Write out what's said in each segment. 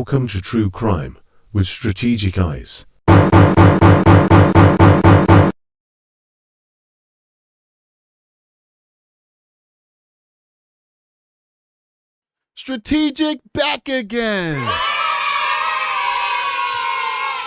Welcome to True Crime with Strategic Eyes. Strategic back again.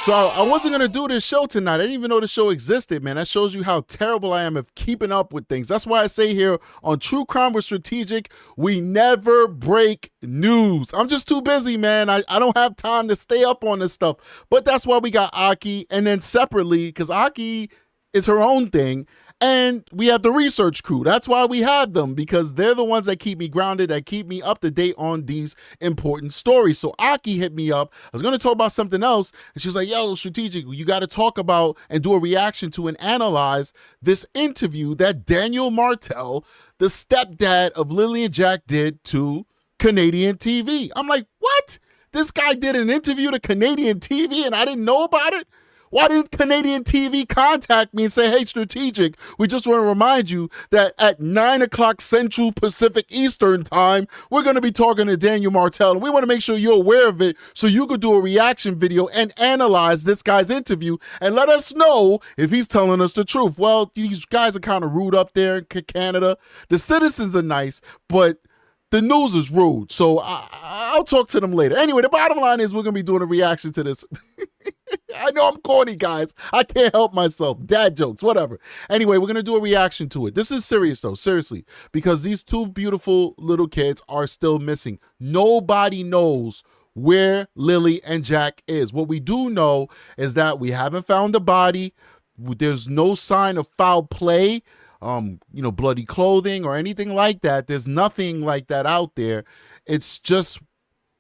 So I wasn't going to do this show tonight. I didn't even know the show existed, man. That shows you how terrible I am at keeping up with things. That's why I say here on True Crime with Strategic, we never break news. I'm just too busy, man. I don't have time to stay up on this stuff. But that's why we got Aki, and then separately, because Aki is her own thing, and we have the research crew. That's why we have them, because they're the ones that keep me grounded, that keep me up to date on these important stories. So Aki hit me up. I was going to talk about something else, and she was like, yo, Strategic, you got to talk about and do a reaction to and analyze this interview that Daniel Martell, the stepdad of Lily and Jack, did to Canadian TV. I'm like, what? This guy did an interview to Canadian TV and I didn't know about it? Why didn't Canadian TV contact me and say, hey, Strategic, we just want to remind you that at 9 o'clock Central Pacific Eastern time, we're going to be talking to Daniel Martell, and we want to make sure you're aware of it so you could do a reaction video and analyze this guy's interview and let us know if he's telling us the truth. Well, these guys are kind of rude up there in Canada. The citizens are nice, but the news is rude. So I'll talk to them later. Anyway, the bottom line is we're going to be doing a reaction to this. I know I'm corny, guys. I can't help myself. Dad jokes, whatever. Anyway, we're going to do a reaction to it. This is serious, though, seriously, because these two beautiful little kids are still missing. Nobody knows where Lily and Jack is. What we do know is that we haven't found a body. There's no sign of foul play, bloody clothing or anything like that. There's nothing like that out there. It's just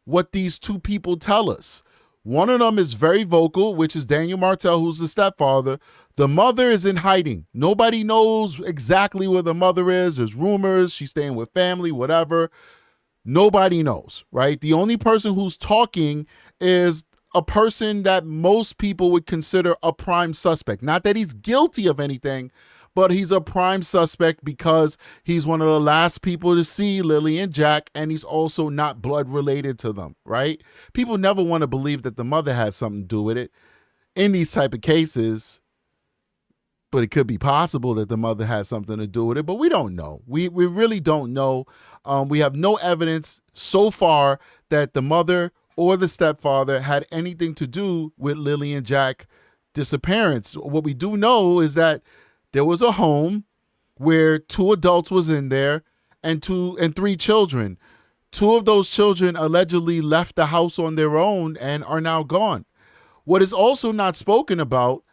what these two people tell us. One of them is very vocal, which is Daniel Martell, who's the stepfather. The mother is in hiding. Nobody knows exactly where the mother is. There's rumors. She's staying with family, whatever. Nobody knows, right? The only person who's talking is a person that most people would consider a prime suspect. Not that he's guilty of anything, but he's a prime suspect because he's one of the last people to see Lily and Jack, and he's also not blood related to them, right? People never want to believe that the mother has something to do with it in these type of cases, but it could be possible that the mother has something to do with it, but we don't know. We really don't know. We have no evidence so far that the mother or the stepfather had anything to do with Lily and Jack disappearance. What we do know is that there was a home where 2 adults was in there and 3 children. 2 of those children allegedly left the house on their own and are now gone. What is also not spoken about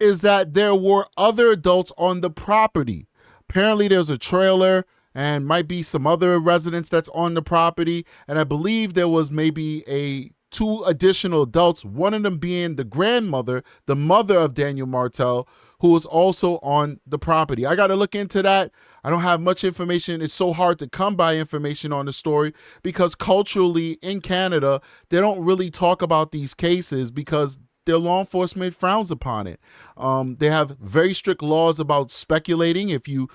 is that there were other adults on the property. Apparently there's a trailer and might be some other residents that's on the property. And I believe there was maybe 2 additional adults, one of them being the grandmother, the mother of Daniel Martell, who was also on the property. I got to look into that. I don't have much information. It's so hard to come by information on the story because culturally in Canada, they don't really talk about these cases because their law enforcement frowns upon it. They have very strict laws about speculating. If you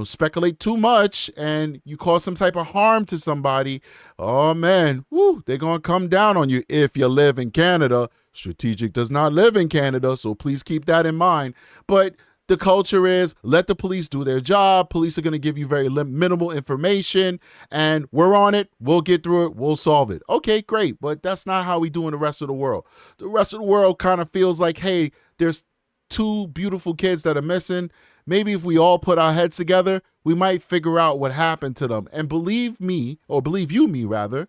speculate too much and you cause some type of harm to somebody, oh man, they're going to come down on you if you live in Canada. Strategic does not live in Canada, so please keep that in mind. But the culture is let the police do their job. Police are going to give you very minimal information and we're on it. We'll get through it. We'll solve it. Okay, great. But that's not how we do in the rest of the world. The rest of the world kind of feels like, hey, there's 2 beautiful kids that are missing. Maybe if we all put our heads together, we might figure out what happened to them. And believe me, or believe you me rather,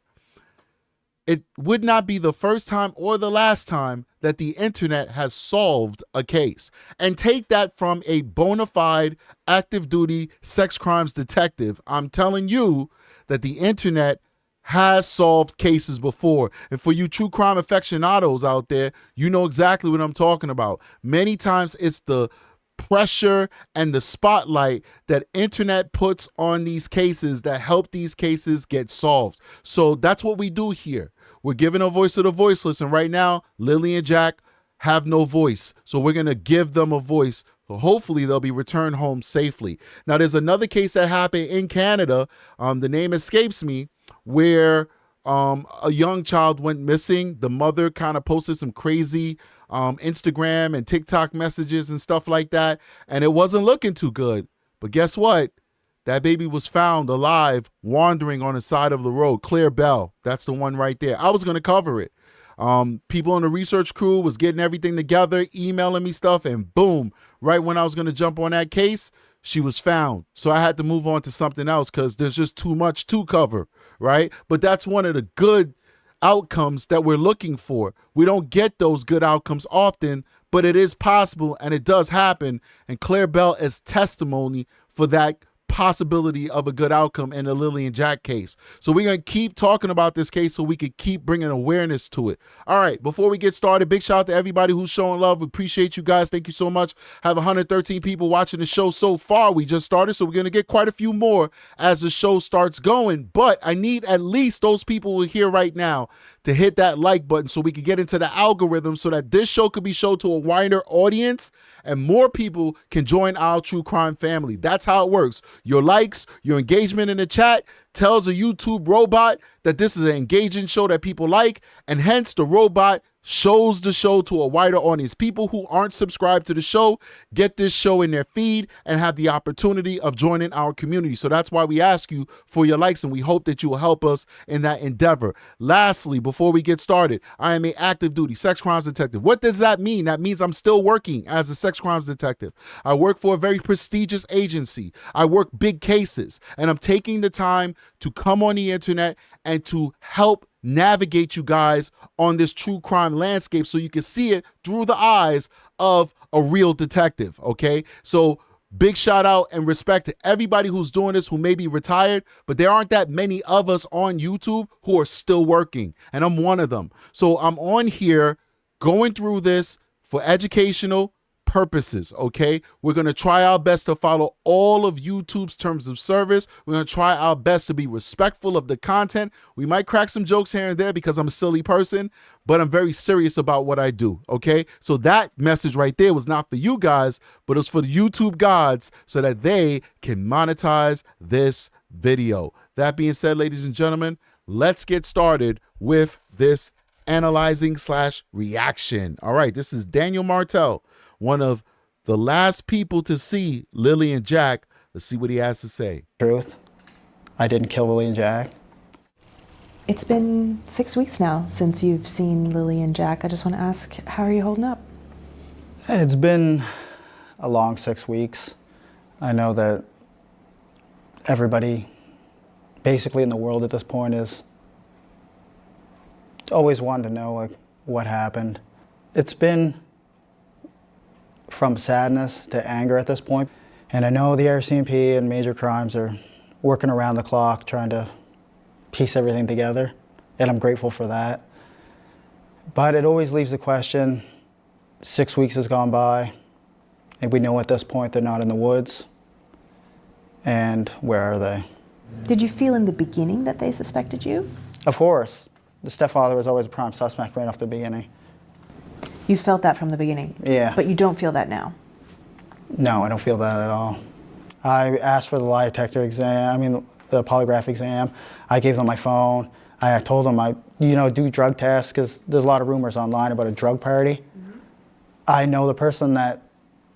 it would not be the first time or the last time that the internet has solved a case. And take that from a bona fide active duty sex crimes detective. I'm telling you that the internet has solved cases before. And for you true crime aficionados out there, you know exactly what I'm talking about. Many times it's the pressure and the spotlight that internet puts on these cases that help these cases get solved. So that's what we do here. We're giving a voice to the voiceless. And right now, Lily and Jack have no voice. So we're going to give them a voice. So hopefully they'll be returned home safely. Now, there's another case that happened in Canada. The name escapes me, where a young child went missing. The mother kind of posted some crazy Instagram and TikTok messages and stuff like that, and it wasn't looking too good. But guess what? That baby was found alive, wandering on the side of the road. Clear Bell. That's the one right there. I was going to cover it. People on the research crew was getting everything together, emailing me stuff, and boom, right when I was going to jump on that case, she was found. So I had to move on to something else because there's just too much to cover, right? But that's one of the good outcomes that we're looking for. We don't get those good outcomes often, but it is possible and it does happen. And Claire Bell is testimony for that possibility of a good outcome in the Lillian Jack case. So we're going to keep talking about this case so we could keep bringing awareness to it. All right, before we get started, big shout out to everybody who's showing love. We appreciate you guys. Thank you so much. Have 113 people watching the show so far. We just started, so we're going to get quite a few more as the show starts going. But I need at least those people who are here right now to hit that like button so we can get into the algorithm so that this show could be shown to a wider audience and more people can join our true crime family. That's how it works. Your likes, your engagement in the chat tells a YouTube robot that this is an engaging show that people like, and hence the robot shows the show to a wider audience. People who aren't subscribed to the show get this show in their feed and have the opportunity of joining our community. So that's why we ask you for your likes, and we hope that you will help us in that endeavor. Lastly, before we get started, I am an active duty sex crimes detective. What does that mean? That means I'm still working as a sex crimes detective. I work for a very prestigious agency. I work big cases, and I'm taking the time to come on the internet and to help navigate you guys on this true crime landscape so you can see it through the eyes of a real detective, okay? So big shout out and respect to everybody who's doing this who may be retired, but there aren't that many of us on YouTube who are still working, and I'm one of them. So I'm on here going through this for educational purposes, okay? We're going to try our best to follow all of YouTube's terms of service. We're going to try our best to be respectful of the content. We might crack some jokes here and there because I'm a silly person, but I'm very serious about what I do, okay? So that message right there was not for you guys, but it was for the YouTube gods so that they can monetize this video. That being said, ladies and gentlemen, let's get started with this analyzing / reaction. All right, this is Daniel Martell, one of the last people to see Lillian Jack. Let's see what he has to say. Truth, I didn't kill Lillian Jack. It's been 6 weeks now since you've seen Lillian Jack. I just want to ask, how are you holding up? It's been a long 6 weeks. I know that everybody basically in the world at this point is always wanting to know like what happened. It's been from sadness to anger at this point. And I know the RCMP and major crimes are working around the clock trying to piece everything together, and I'm grateful for that. But it always leaves the question, 6 weeks has gone by, and we know at this point they're not in the woods, and where are they? Did you feel in the beginning that they suspected you? Of course. The stepfather was always a prime suspect right off the beginning. You felt that from the beginning? Yeah. But you don't feel that now? No, I don't feel that at all. I asked for the lie detector exam, the polygraph exam. I gave them my phone. I told them I, do drug tests because there's a lot of rumors online about a drug party. Mm-hmm. I know the person that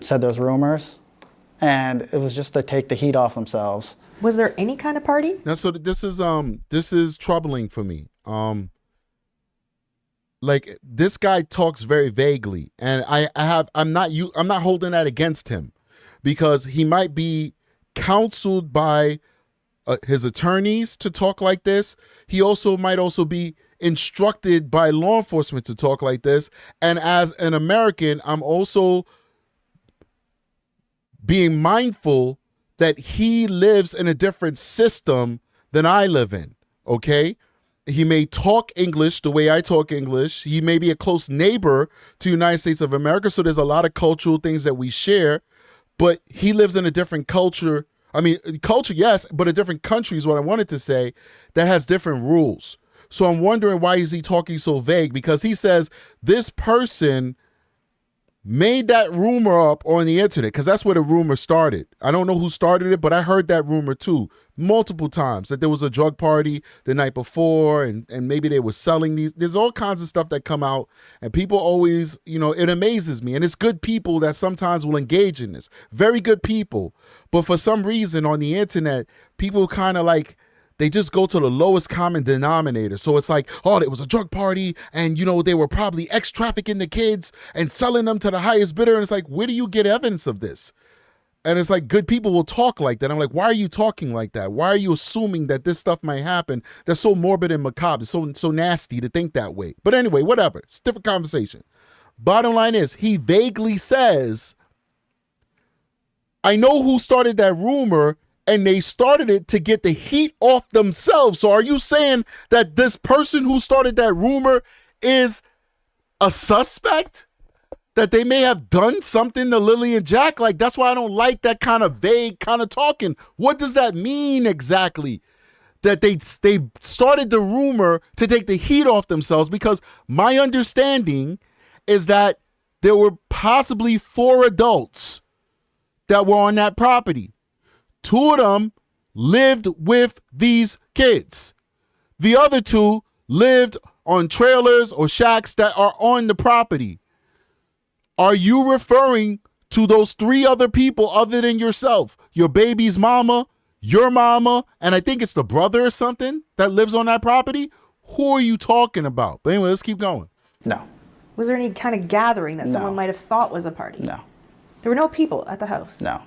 said those rumors, and it was just to take the heat off themselves. Was there any kind of party? Now, so this is troubling for me. Like, this guy talks very vaguely, and I'm not holding that against him because he might be counseled by his attorneys to talk like this. He might also be instructed by law enforcement to talk like this. And as an American, I'm also being mindful that he lives in a different system than I live in, okay? He may talk English the way I talk English. He may be a close neighbor to the United States of America, so there's a lot of cultural things that we share, but he lives in a different culture. Culture, yes, but a different country is what I wanted to say, that has different rules. So I'm wondering, why is he talking so vague? Because he says this person made that rumor up on the internet, because that's where the rumor started. I don't know who started it, but I heard that rumor too multiple times, that there was a drug party the night before, and maybe they were selling these. There's all kinds of stuff that come out, and people always, it amazes me. And it's good people that sometimes will engage in this. Very good people. But for some reason on the internet, people kind of like, they just go to the lowest common denominator. So it's like, oh, there was a drug party and, they were probably trafficking the kids and selling them to the highest bidder. And it's like, where do you get evidence of this? And it's like, good people will talk like that. I'm like, why are you talking like that? Why are you assuming that this stuff might happen? That's so morbid and macabre. It's so nasty to think that way. But anyway, whatever. It's a different conversation. Bottom line is, he vaguely says, I know who started that rumor, and they started it to get the heat off themselves. So are you saying that this person who started that rumor is a suspect? That they may have done something to Lily and Jack? Like, that's why I don't like that kind of vague kind of talking. What does that mean exactly? That they started the rumor to take the heat off themselves? Because my understanding is that there were possibly 4 adults that were on that property. 2 of them lived with these kids. The other 2 lived on trailers or shacks that are on the property. Are you referring to those 3 other people other than yourself? Your baby's mama, your mama, and I think it's the brother or something that lives on that property? Who are you talking about? But anyway, let's keep going. No. Was there any kind of gathering that No. someone might have thought was a party? No. There were no people at the house? No.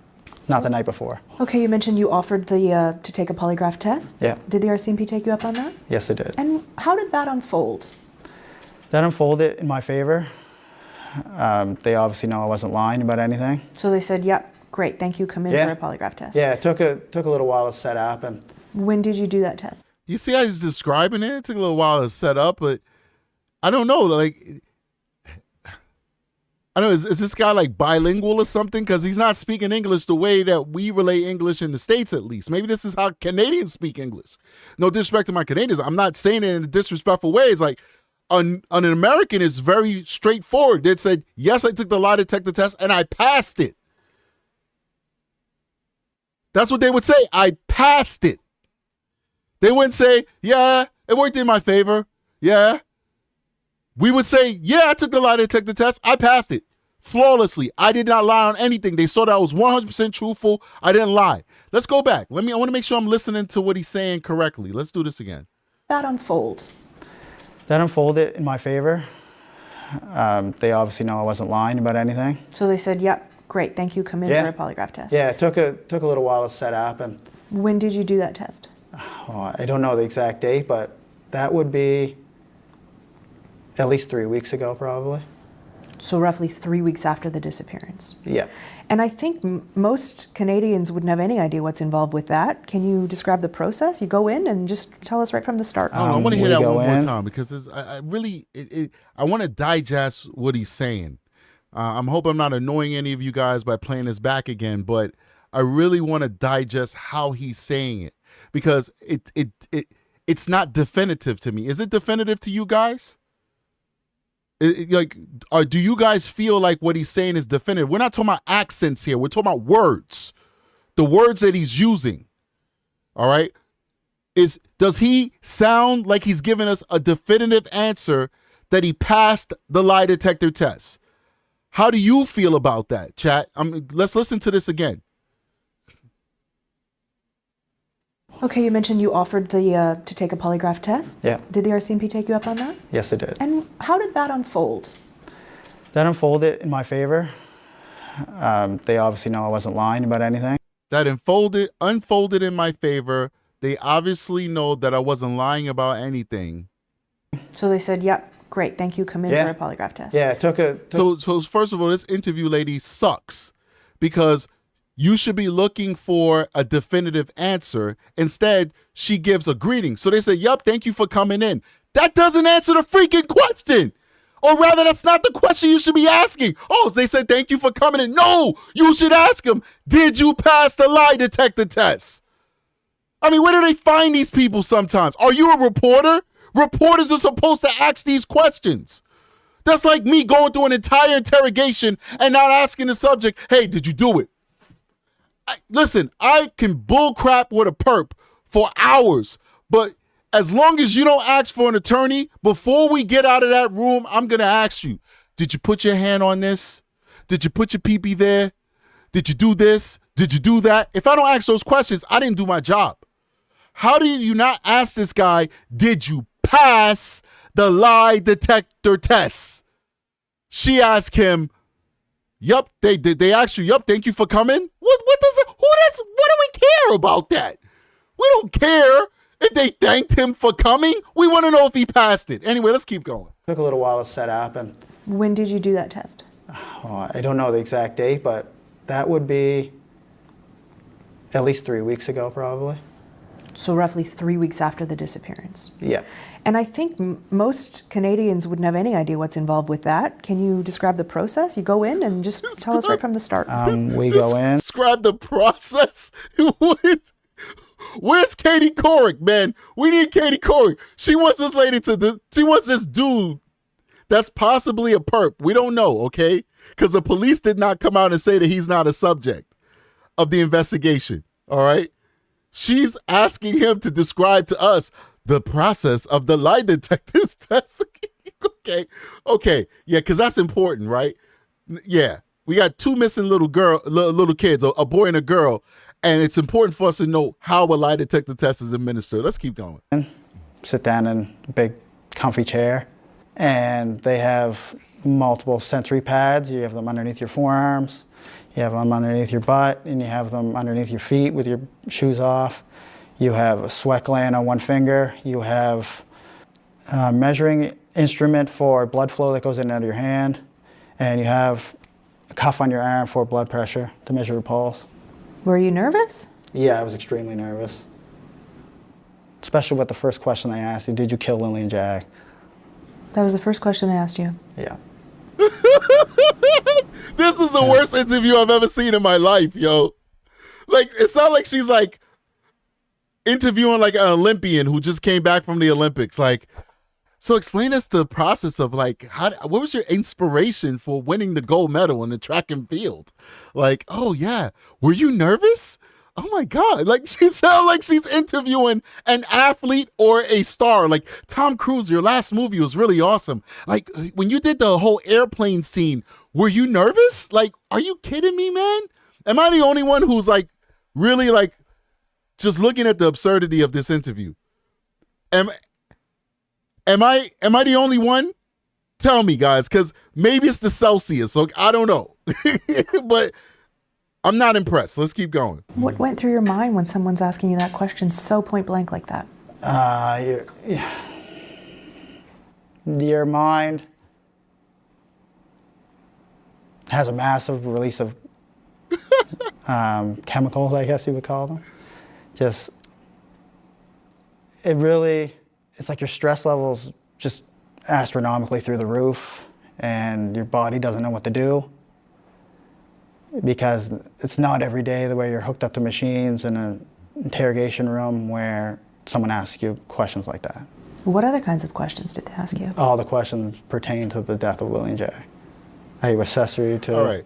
Not the night before. Okay, you mentioned you offered to take a polygraph test. Yeah. Did the RCMP take you up on that? Yes, it did. And how did that unfold? That unfolded in my favor. They obviously know I wasn't lying about anything. So they said, yep, great, thank you, come in Yeah. for a polygraph test. Yeah, it took a little while to set up. And When did you do that test? You see how he's describing it? It took a little while to set up, but I don't know. Like, I don't know, is this guy like bilingual or something? Because he's not speaking English the way that we relay English in the States, at least. Maybe this is how Canadians speak English. No disrespect to my Canadians. I'm not saying it in a disrespectful way. It's like, an American is very straightforward. They said, yes, I took the lie detector test and I passed it. That's what they would say. I passed it. They wouldn't say, yeah, it worked in my favor. Yeah. We would say, yeah, I took the lie detector test. I passed it flawlessly. I did not lie on anything. They saw that I was 100% truthful. I didn't lie. Let's go back. I want to make sure I'm listening to what he's saying correctly. Let's do this again. That unfold. that unfolded in my favor. They obviously know I wasn't lying about anything. So they said, yep, great, thank you, come in Yeah. for a polygraph test. Yeah, it took a little while to set up. And When did you do that test? I don't know the exact date, but that would be at least 3 weeks ago, probably. So roughly 3 weeks after the disappearance. Yeah. And I think most Canadians wouldn't have any idea what's involved with that. Can you describe the process? You go in and just tell us right from the start. I want to hear we that go one more in. time because I want to digest what he's saying. I'm hoping I'm not annoying any of you guys by playing this back again, but I really want to digest how he's saying it because it's not definitive to me. Is it definitive to you guys? Do you guys feel like what he's saying is definitive? We're not talking about accents here. We're talking about words, the words that he's using. All right. Does he sound like he's giving us a definitive answer that he passed the lie detector test? How do you feel about that, chat? Let's listen to this again. Okay, you mentioned you offered to take a polygraph test. Yeah. Did the RCMP take you up on that? Yes, it did. And how did that unfold? That unfolded in my favor. They obviously know I wasn't lying about anything. That unfolded in my favor. They obviously know that I wasn't lying about anything. So they said, yep, great, thank you, come in Yeah. for a polygraph test. Yeah, it took So first of all, this interview lady sucks because you should be looking for a definitive answer. Instead, she gives a greeting. So they say, yep, thank you for coming in. That doesn't answer the freaking question. Or rather, that's not the question you should be asking. Oh, they said, thank you for coming in. No, you should ask them, did you pass the lie detector test? I mean, where do they find these people sometimes? Are you a reporter? Reporters are supposed to ask these questions. That's like me going through an entire interrogation and not asking the subject, hey, did you do it? Listen, I can bullcrap with a perp for hours, but as long as you don't ask for an attorney, before we get out of that room, I'm going to ask you, did you put your hand on this? Did you put your pee-pee there? Did you do this? Did you do that? If I don't ask those questions, I didn't do my job. How do you not ask this guy, did you pass the lie detector test? She asked him, yup, they asked you, yup, thank you for coming. What do we care about that? We don't care if they thanked him for coming. We want to know if he passed it. Anyway, let's keep going. Took a little while to set up, and When did you do that test? I don't know the exact date, but that would be at least 3 weeks ago, probably. So roughly 3 weeks after the disappearance. Yeah. And I think most Canadians wouldn't have any idea what's involved with that. Can you describe the process? You go in and just tell us right from the start. We go in. Describe the process. Where's Katie Couric, man? We need Katie Couric. She wants this dude that's possibly a perp. We don't know, okay? Because the police did not come out and say that he's not a subject of the investigation, all right? She's asking him to describe to us the process of the lie detector's test. Okay, yeah, because that's important, right? Yeah, we got two missing little kids, a boy and a girl, and it's important for us to know how a lie detector test is administered. Let's keep going. Sit down in a big, comfy chair, and they have multiple sensory pads. You have them underneath your forearms, you have them underneath your butt, and you have them underneath your feet with your shoes off. You have a sweat gland on one finger. You have a measuring instrument for blood flow that goes in and out of your hand. And you have a cuff on your arm for blood pressure to measure your pulse. Were you nervous? Yeah, I was extremely nervous. Especially with the first question they asked you, did you kill Lily and Jack? That was the first question they asked you. Yeah. This is the worst interview I've ever seen in my life, yo. Like, it sounds like she's like interviewing like an Olympian who just came back from the Olympics. Like, so explain us the process of like, what was your inspiration for winning the gold medal in the track and field? Like, oh yeah, were you nervous? Oh my God. Like, she sounds like she's interviewing an athlete or a star. Like, Tom Cruise, your last movie was really awesome. Like, when you did the whole airplane scene, were you nervous? Like, are you kidding me, man? Am I the only one who's like, really like, just looking at the absurdity of this interview? Am I the only one? Tell me, guys, because maybe it's the Celsius. So I don't know. But I'm not impressed. Let's keep going. What went through your mind when someone's asking you that question so point blank like that? Your mind has a massive release of chemicals, I guess you would call them. It's like your stress levels just astronomically through the roof, and your body doesn't know what to do, because it's not every day the way you're hooked up to machines in an interrogation room where someone asks you questions like that. What other kinds of questions did they ask you? All the questions pertain to the death of Lily and Jack. Are you accessory to... All right.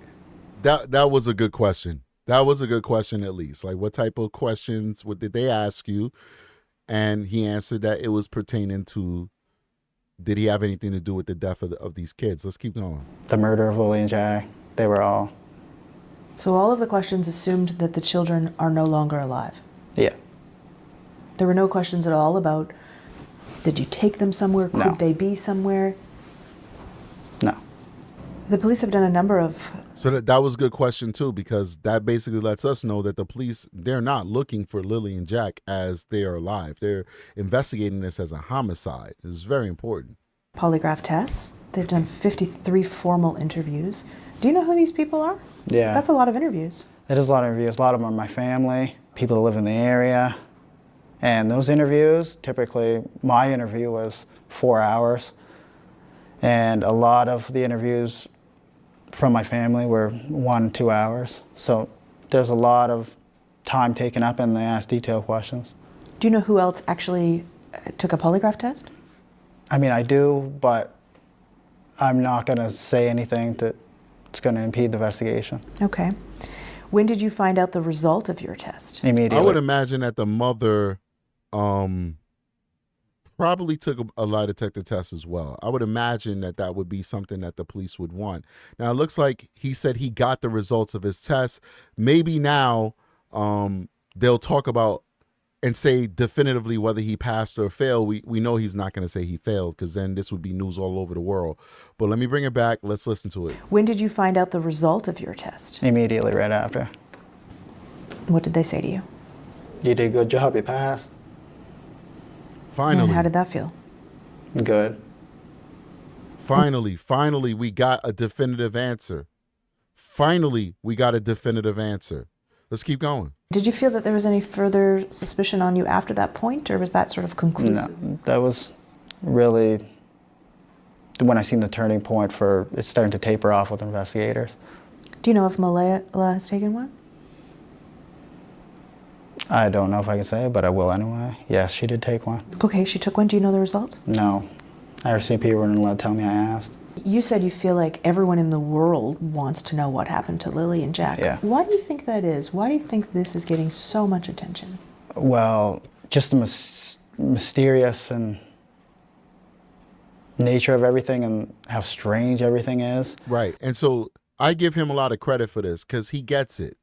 That was a good question. That was a good question, at least. Like, what type of questions did they ask you? And he answered that it was pertaining to, did he have anything to do with the death of these kids? Let's keep going. The murder of Lily and Jack. They were all... So all of the questions assumed that the children are no longer alive? Yeah. There were no questions at all about, did you take them somewhere? Could No. they be somewhere? No. The police have done a number of... So that was a good question, too, because that basically lets us know that the police, they're not looking for Lily and Jack as they are alive. They're investigating this as a homicide. This is very important. Polygraph tests. They've done 53 formal interviews. Do you know who these people are? Yeah. That's a lot of interviews. It is a lot of interviews. A lot of them are my family, people that live in the area. And those interviews, typically, my interview was 4 hours. And a lot of the interviews from my family were 1-2 hours. So there's a lot of time taken up, and they ask detailed questions. Do you know who else actually took a polygraph test? I mean, I do, but I'm not going to say anything that's going to impede the investigation. Okay. When did you find out the result of your test? Immediately. I would imagine that the mother probably took a lie detector test as well. I would imagine that that would be something that the police would want. Now, it looks like he said he got the results of his test. Maybe now they'll talk about and say definitively whether he passed or failed. We know he's not going to say he failed, because then this would be news all over the world. But let me bring it back. Let's listen to it. When did you find out the result of your test? Immediately, right after. What did they say to you? You did a good job, you passed. Finally. And how did that feel? Good. Finally, we got a definitive answer. Finally, we got a definitive answer. Let's keep going. Did you feel that there was any further suspicion on you after that point, or was that sort of conclusive? No, that was really when I seen the turning point for it's starting to taper off with investigators. Do you know if Malaya has taken one? I don't know if I can say it, but I will anyway. Yes, she did take one. Okay, she took one. Do you know the result? No. IRCP weren't allowed to tell me I asked. You said you feel like everyone in the world wants to know what happened to Lily and Jack. Yeah. Why do you think that is? Why do you think this is getting so much attention? Well, just the mysterious and nature of everything and how strange everything is. Right. And so I give him a lot of credit for this because he gets it.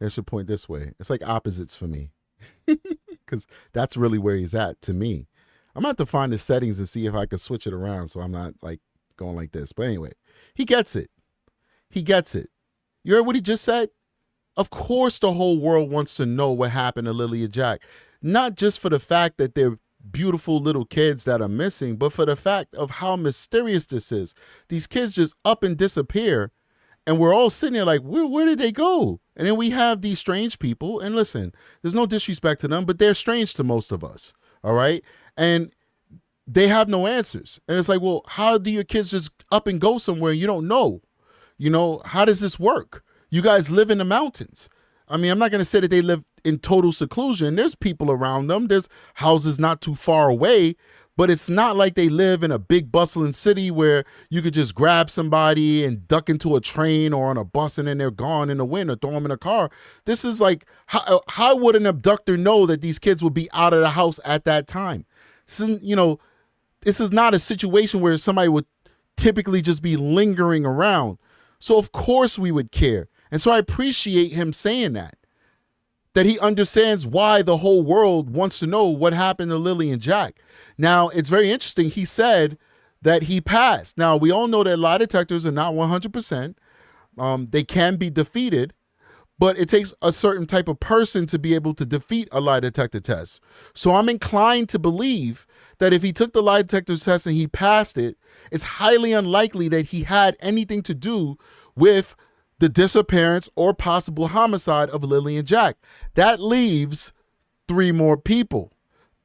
There's a point this way. It's like opposites for me, because that's really where he's at to me. I'm going to have to find the settings and see if I can switch it around so I'm not like going like this. But anyway, he gets it. He gets it. You heard what he just said? Of course the whole world wants to know what happened to Lily and Jack. Not just for the fact that they're beautiful little kids that are missing, but for the fact of how mysterious this is. These kids just up and disappear, and we're all sitting there like, where did they go? And then we have these strange people, and listen, there's no disrespect to them, but they're strange to most of us, all right? And they have no answers. And it's like, well, how do your kids just up and go somewhere and you don't know? You know, how does this work? You guys live in the mountains. I mean, I'm not going to say that they live in total seclusion. There's people around them. There's houses not too far away, but it's not like they live in a big bustling city where you could just grab somebody and duck into a train or on a bus and then they're gone in the wind, or throw them in a car. This is like, how would an abductor know that these kids would be out of the house at that time? This isn't, this is not a situation where somebody would typically just be lingering around. So of course we would care. And so I appreciate him saying that he understands why the whole world wants to know what happened to Lily and Jack. Now, it's very interesting. He said that he passed. Now, we all know that lie detectors are not 100%. They can be defeated, but it takes a certain type of person to be able to defeat a lie detector test. So I'm inclined to believe that if he took the lie detector test and he passed it, it's highly unlikely that he had anything to do with the disappearance or possible homicide of Lily and Jack. That leaves 3 more people,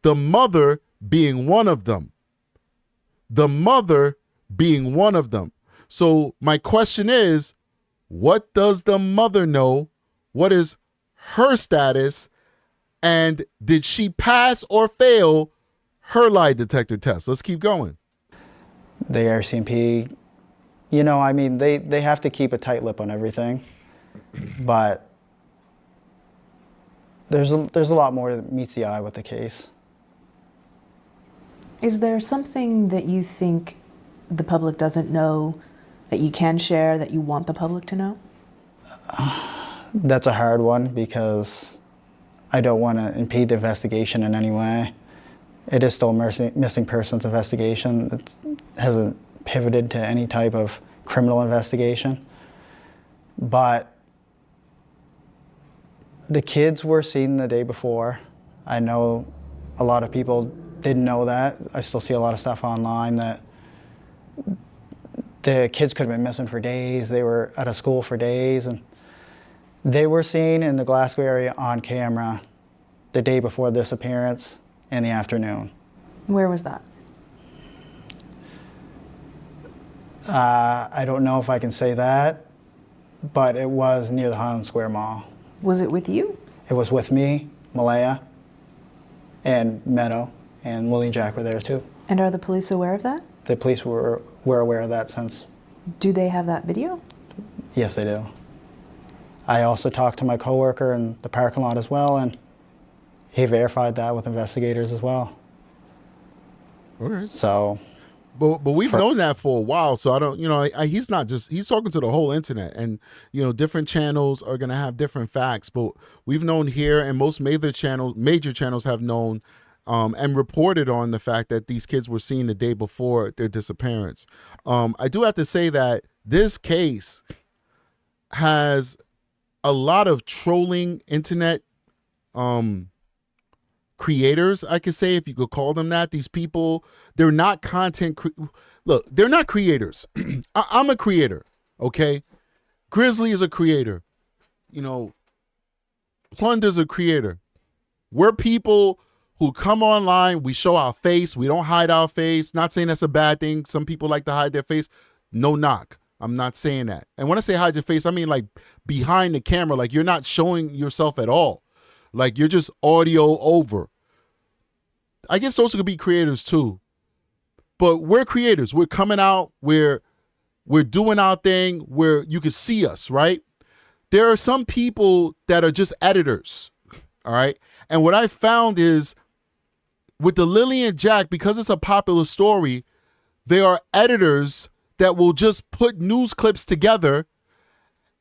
the mother being one of them. The mother being one of them. So my question is, what does the mother know? What is her status? And did she pass or fail her lie detector test? Let's keep going. The RCMP, I mean, they have to keep a tight lip on everything, but there's a lot more that meets the eye with the case. Is there something that you think the public doesn't know that you can share, that you want the public to know? That's a hard one because I don't want to impede the investigation in any way. It is still a missing persons investigation. It hasn't pivoted to any type of criminal investigation. But the kids were seen the day before. I know a lot of people didn't know that. I still see a lot of stuff online that the kids could have been missing for days. They were out of school for days, and they were seen in the Glasgow area on camera the day before this appearance in the afternoon. Where was that? I don't know if I can say that, but it was near the Highland Square Mall. Was it with you? It was with me, Malaya, and Meadow, and Lily and Jack were there too. And are the police aware of that? the police were aware of that since. Do they have that video? Yes, they do. I also talked to my coworker in the parking lot as well, and he verified that with investigators as well. Okay. So, but we've known that for a while, so I don't, he's not just, he's talking to the whole internet, and, different channels are going to have different facts, but we've known here, and most major channels have known and reported on the fact that these kids were seen the day before their disappearance. I do have to say that this case has a lot of trolling internet creators, I could say, if you could call them that. These people, they're not look, they're not creators. I'm a creator, okay? Grizzly is a creator. Plunder's a creator. We're people who come online, we show our face, we don't hide our face. Not saying that's a bad thing. Some people like to hide their face. No knock. I'm not saying that. And when I say hide your face, I mean like behind the camera, like you're not showing yourself at all. Like you're just audio over. I guess those could be creators too. But we're creators. We're coming out. We're doing our thing where you can see us, right? There are some people that are just editors, all right? And what I found is with the Lily and Jack, because it's a popular story, there are editors that will just put news clips together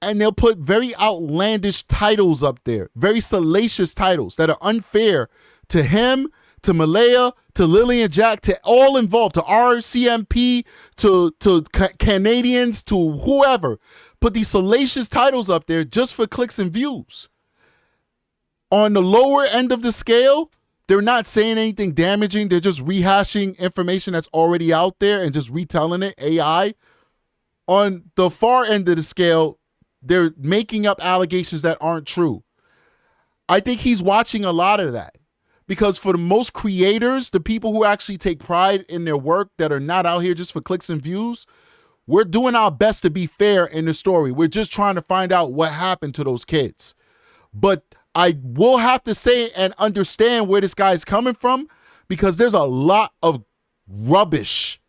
and they'll put very outlandish titles up there, very salacious titles that are unfair to him, to Malaya, to Lily and Jack, to all involved, to RCMP, to Canadians, to whoever. Put these salacious titles up there just for clicks and views. On the lower end of the scale, they're not saying anything damaging. They're just rehashing information that's already out there and just retelling it, AI. On the far end of the scale, they're making up allegations that aren't true. I think he's watching a lot of that because for the most creators, the people who actually take pride in their work that are not out here just for clicks and views, we're doing our best to be fair in the story. We're just trying to find out what happened to those kids. But I will have to say and understand where this guy is coming from because there's a lot of rubbish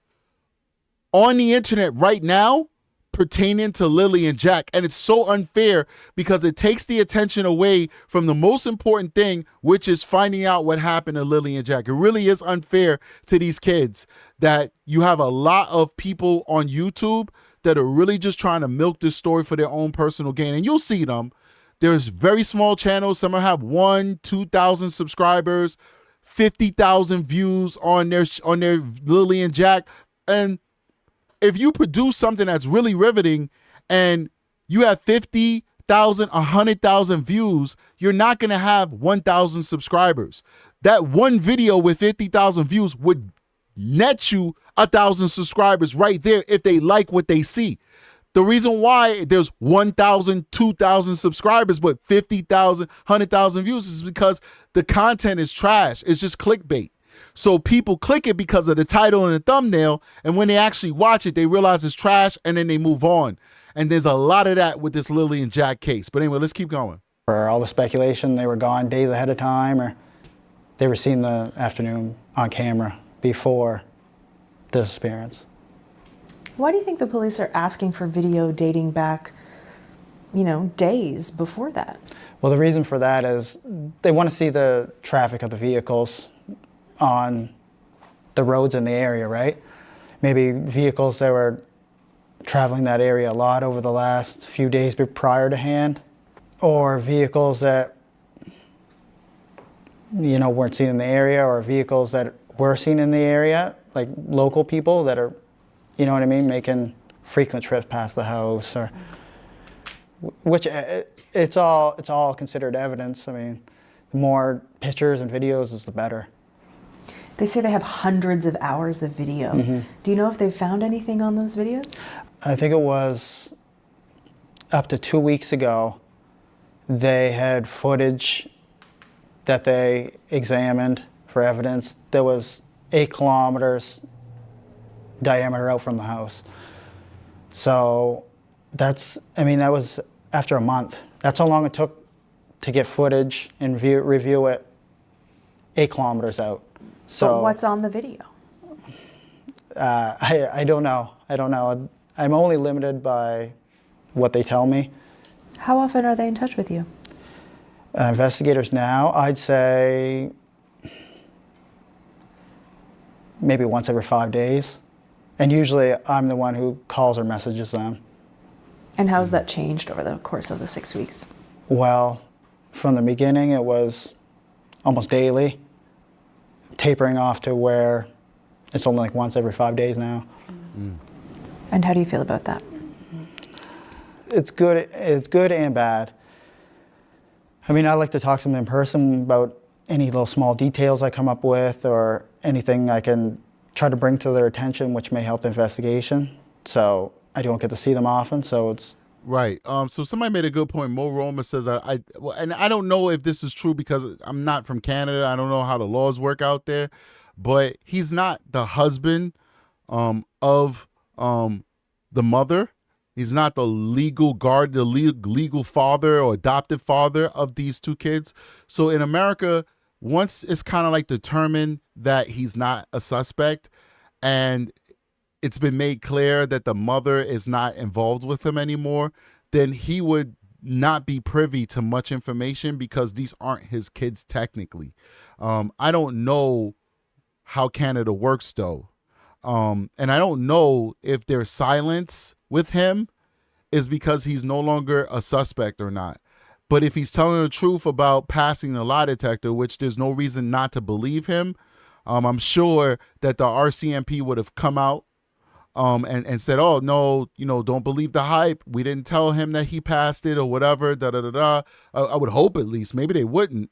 on the internet right now pertaining to Lily and Jack. And it's so unfair because it takes the attention away from the most important thing, which is finding out what happened to Lily and Jack. It really is unfair to these kids that you have a lot of people on YouTube that are really just trying to milk this story for their own personal gain. And you'll see them. There's very small channels. Some have 1,000, 2,000 subscribers, 50,000 views on their Lily and Jack. And if you produce something that's really riveting and you have 50,000, 100,000 views, you're not going to have 1,000 subscribers. That one video with 50,000 views would net you 1,000 subscribers right there if they like what they see. The reason why there's 1,000, 2,000 subscribers, but 50,000, 100,000 views is because the content is trash. It's just clickbait. So people click it because of the title and the thumbnail. And when they actually watch it, they realize it's trash and then they move on. And there's a lot of that with this Lily and Jack case. But anyway, let's keep going. For all the speculation, they were gone days ahead of time or they were seen the afternoon on camera before the disappearance. Why do you think the police are asking for video dating back, days before that? Well, the reason for that is they want to see the traffic of the vehicles on the roads in the area, right? Maybe vehicles that were traveling that area a lot over the last few days prior to hand, or vehicles that, weren't seen in the area, or vehicles that were seen in the area, like local people that are, making frequent trips past the house, or which it's all considered evidence. I mean, the more pictures and videos is the better. They say they have hundreds of hours of video. Mm-hmm. Do you know if they found anything on those videos? I think it was up to 2 weeks ago, they had footage that they examined for evidence that was 8 kilometers diameter out from the house. So that was after a month. That's how long it took to get footage and review it 8 kilometers out. So but what's on the video? I don't know. I'm only limited by what they tell me. How often are they in touch with you? Investigators now, I'd say maybe once every 5 days. And usually I'm the one who calls or messages them. And how has that changed over the course of the 6 weeks? Well, from the beginning it was almost daily, tapering off to where it's only like once every 5 days now. And how do you feel about that? It's good and bad. I mean, I like to talk to them in person about any little small details I come up with or anything I can try to bring to their attention which may help the investigation. So I don't get to see them often, so it's... Right. So somebody made a good point. Mo Roma says that and I don't know if this is true because I'm not from Canada. I don't know how the laws work out there, but he's not the husband of the mother. He's not the legal guard, the legal father or adoptive father of these two kids. So in America, once it's kind of like determined that he's not a suspect and it's been made clear that the mother is not involved with him anymore, then he would not be privy to much information because these aren't his kids technically. I don't know how Canada works though. And I don't know if their silence with him is because he's no longer a suspect or not. But if he's telling the truth about passing the lie detector, which there's no reason not to believe him, I'm sure that the RCMP would have come out and said, oh, no, don't believe the hype. We didn't tell him that he passed it or whatever, da-da-da-da. I would hope at least. Maybe they wouldn't.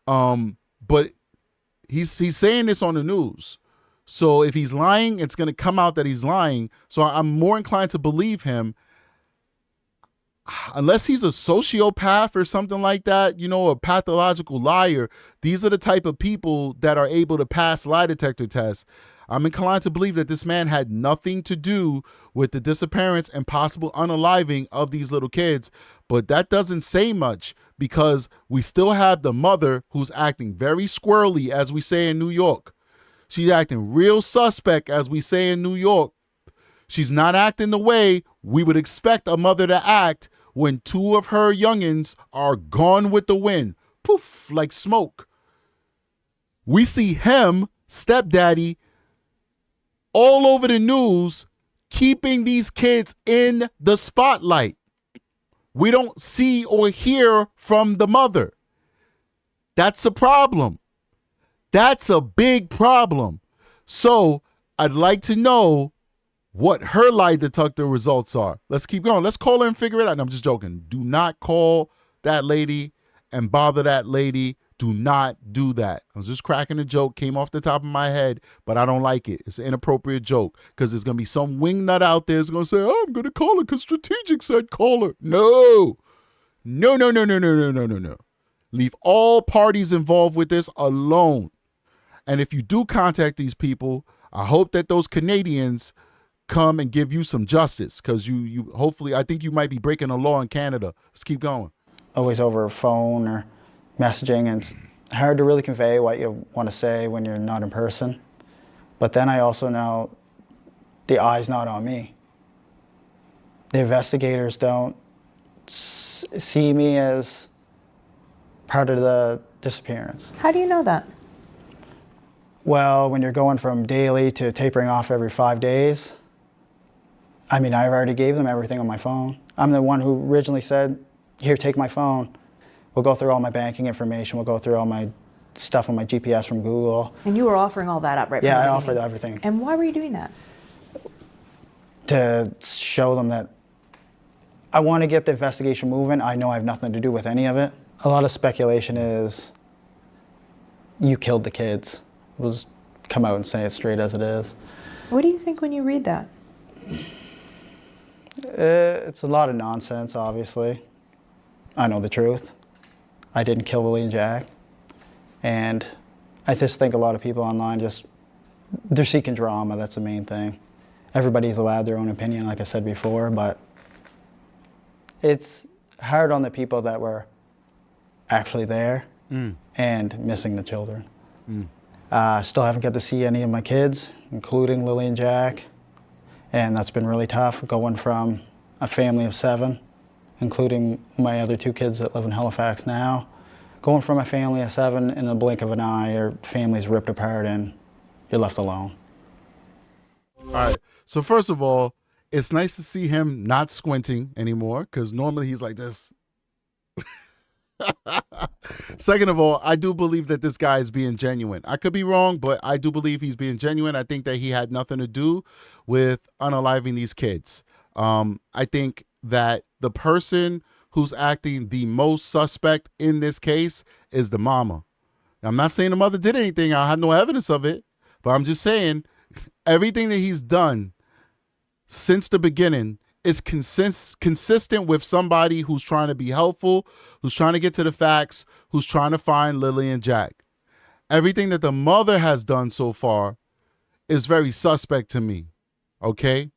But he's saying this on the news. So if he's lying, it's going to come out that he's lying. So I'm more inclined to believe him. Unless he's a sociopath or something like that, a pathological liar, these are the type of people that are able to pass lie detector tests. I'm inclined to believe that this man had nothing to do with the disappearance and possible unaliving of these little kids. But that doesn't say much because we still have the mother who's acting very squirrely, as we say in New York. She's acting real suspect, as we say in New York. She's not acting the way we would expect a mother to act when two of her youngins are gone with the wind. Poof, like smoke. We see him, stepdaddy, all over the news, keeping these kids in the spotlight. We don't see or hear from the mother. That's a problem. That's a big problem. So I'd like to know what her lie detector results are. Let's keep going. Let's call her and figure it out. No, I'm just joking. Do not call that lady and bother that lady. Do not do that. I was just cracking a joke, came off the top of my head, but I don't like it. It's an inappropriate joke because there's going to be some wingnut out there who's going to say, oh, I'm going to call her because Strategic said call her. No. No, no, no, no, no, no, no, no, no. Leave all parties involved with this alone. And if you do contact these people, I hope that those Canadians come and give you some justice because you hopefully, I think you might be breaking a law in Canada. Let's keep going. Always over phone or messaging, and it's hard to really convey what you want to say when you're not in person. But then I also know the eye's not on me. The investigators don't see me as part of the disappearance. How do you know that? Well, when you're going from daily to tapering off every 5 days, I mean, I already gave them everything on my phone. I'm the one who originally said, here, take my phone. We'll go through all my banking information. We'll go through all my stuff on my GPS from Google. And you were offering all that up right from Yeah, the I beginning. offered everything. And why were you doing that? To show them that I want to get the investigation moving. I know I have nothing to do with any of it. A lot of speculation is you killed the kids. We'll just come out and say it straight as it is. What do you think when you read that? It's a lot of nonsense, obviously. I know the truth. I didn't kill Lily and Jack. And I just think a lot of people online they're seeking drama, that's the main thing. Everybody's allowed their own opinion, like I said before, but it's hard on the people that were actually there and missing the children. Still haven't got to see any of my kids, including Lily and Jack. And that's been really tough, going from a family of 7, including my other 2 kids that live in Halifax now. Going from a family of 7 in the blink of an eye, your family's ripped apart and you're left alone. All right. So first of all, it's nice to see him not squinting anymore, because normally he's like this. Second of all, I do believe that this guy is being genuine. I could be wrong, but I do believe he's being genuine. I think that he had nothing to do with unaliving these kids. I think that the person who's acting the most suspect in this case is the mama. Now, I'm not saying the mother did anything. I have no evidence of it, but I'm just saying everything that he's done since the beginning is consistent with somebody who's trying to be helpful, who's trying to get to the facts, who's trying to find Lily and Jack. Everything that the mother has done so far is very suspect to me, okay?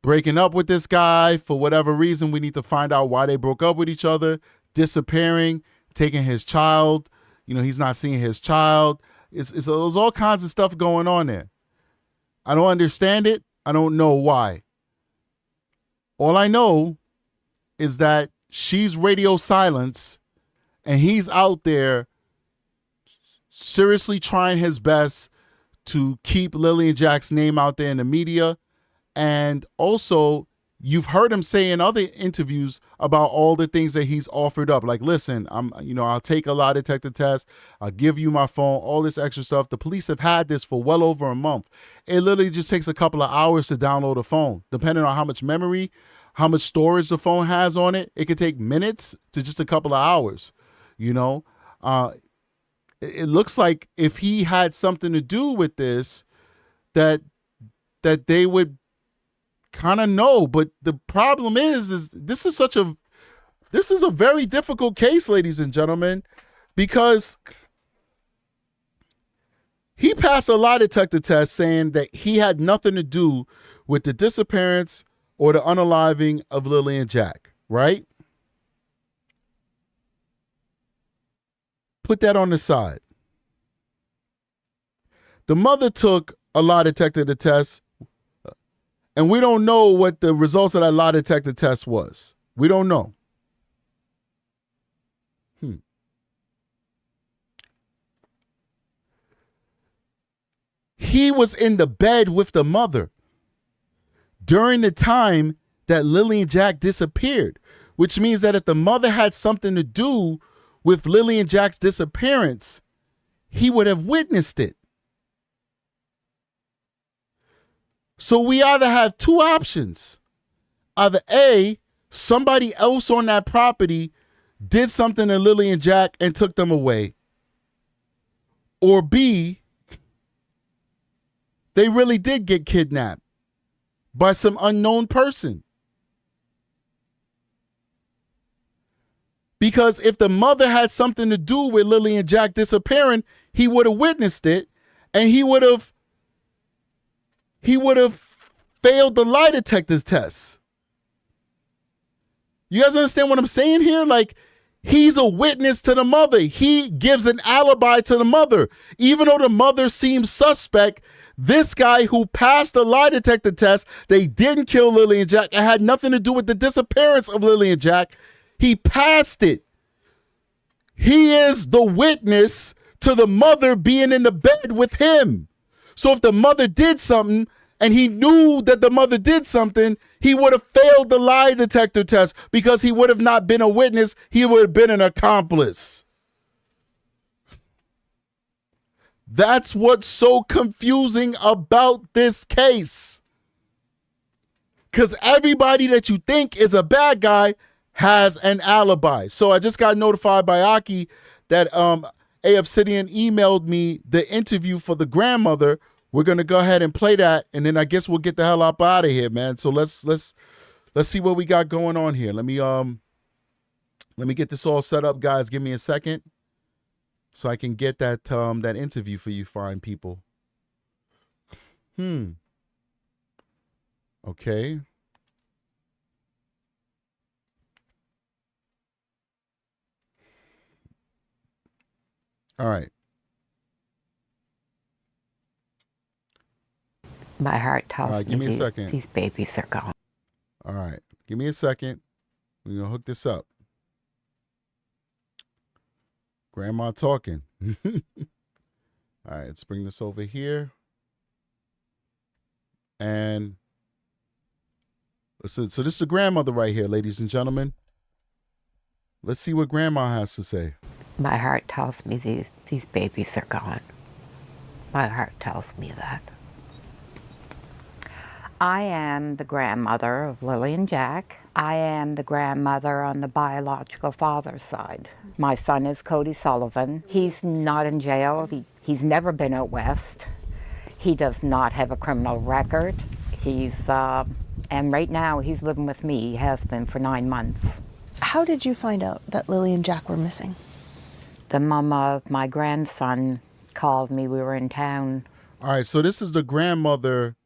Breaking up with this guy for whatever reason, we need to find out why they broke up with each other, disappearing, taking his child, he's not seeing his child. There's all kinds of stuff going on there. I don't understand it. I don't know why. All I know is that she's radio silence and he's out there seriously trying his best to keep Lily and Jack's name out there in the media. And also, you've heard him say in other interviews about all the things that he's offered up. Like, listen, I'll take a lie detector test. I'll give you my phone, all this extra stuff. The police have had this for well over a month. It literally just takes a couple of hours to download a phone, depending on how much memory, how much storage the phone has on it. It could take minutes to just a couple of hours. It looks like if he had something to do with this, that they would kind of know. But the problem is this is a very difficult case, ladies and gentlemen, because he passed a lie detector test saying that he had nothing to do with the disappearance or the unaliving of Lily and Jack, right? Put that on the side. The mother took a lie detector test, and we don't know what the results of that lie detector test was. We don't know. He was in the bed with the mother during the time that Lily and Jack disappeared, which means that if the mother had something to do with Lily and Jack's disappearance, he would have witnessed it. So we either have 2 options. Either A, somebody else on that property did something to Lily and Jack and took them away. Or B, they really did get kidnapped by some unknown person. Because if the mother had something to do with Lily and Jack disappearing, he would have witnessed it, and he would have failed the lie detector's test. You guys understand what I'm saying here? Like, he's a witness to the mother. He gives an alibi to the mother. Even though the mother seems suspect, this guy who passed the lie detector test, they didn't kill Lily and Jack. It had nothing to do with the disappearance of Lily and Jack. He passed it. He is the witness to the mother being in the bed with him. So if the mother did something and he knew that the mother did something, he would have failed the lie detector test because he would have not been a witness. He would have been an accomplice. That's what's so confusing about this case. Because everybody that you think is a bad guy has an alibi. So I just got notified by Aki that A Obsidian emailed me the interview for the grandmother. We're gonna go ahead and play that, and then I guess we'll get the hell up out of here, man. So let's see what we got going on here. Let me get this all set up, guys. Give me a second so I can get that that interview for you fine people. Okay. All right. My heart All tells right, give me a second. these babies are gone. All right, give me a second. We're going to hook this up. Grandma talking. All right, let's bring this over here. And listen, so this is the grandmother right here, ladies and gentlemen. Let's see what grandma has to say. My heart tells me these babies are gone. My heart tells me that. I am the grandmother of Lily and Jack. I am the grandmother on the biological father's side. My son is Cody Sullivan. He's not in jail. He's never been out west. He does not have a criminal record. And right now he's living with me. He has been for 9 months. How did you find out that Lily and Jack were missing? The mom of my grandson called me. We were in town. All right, so this is the grandmother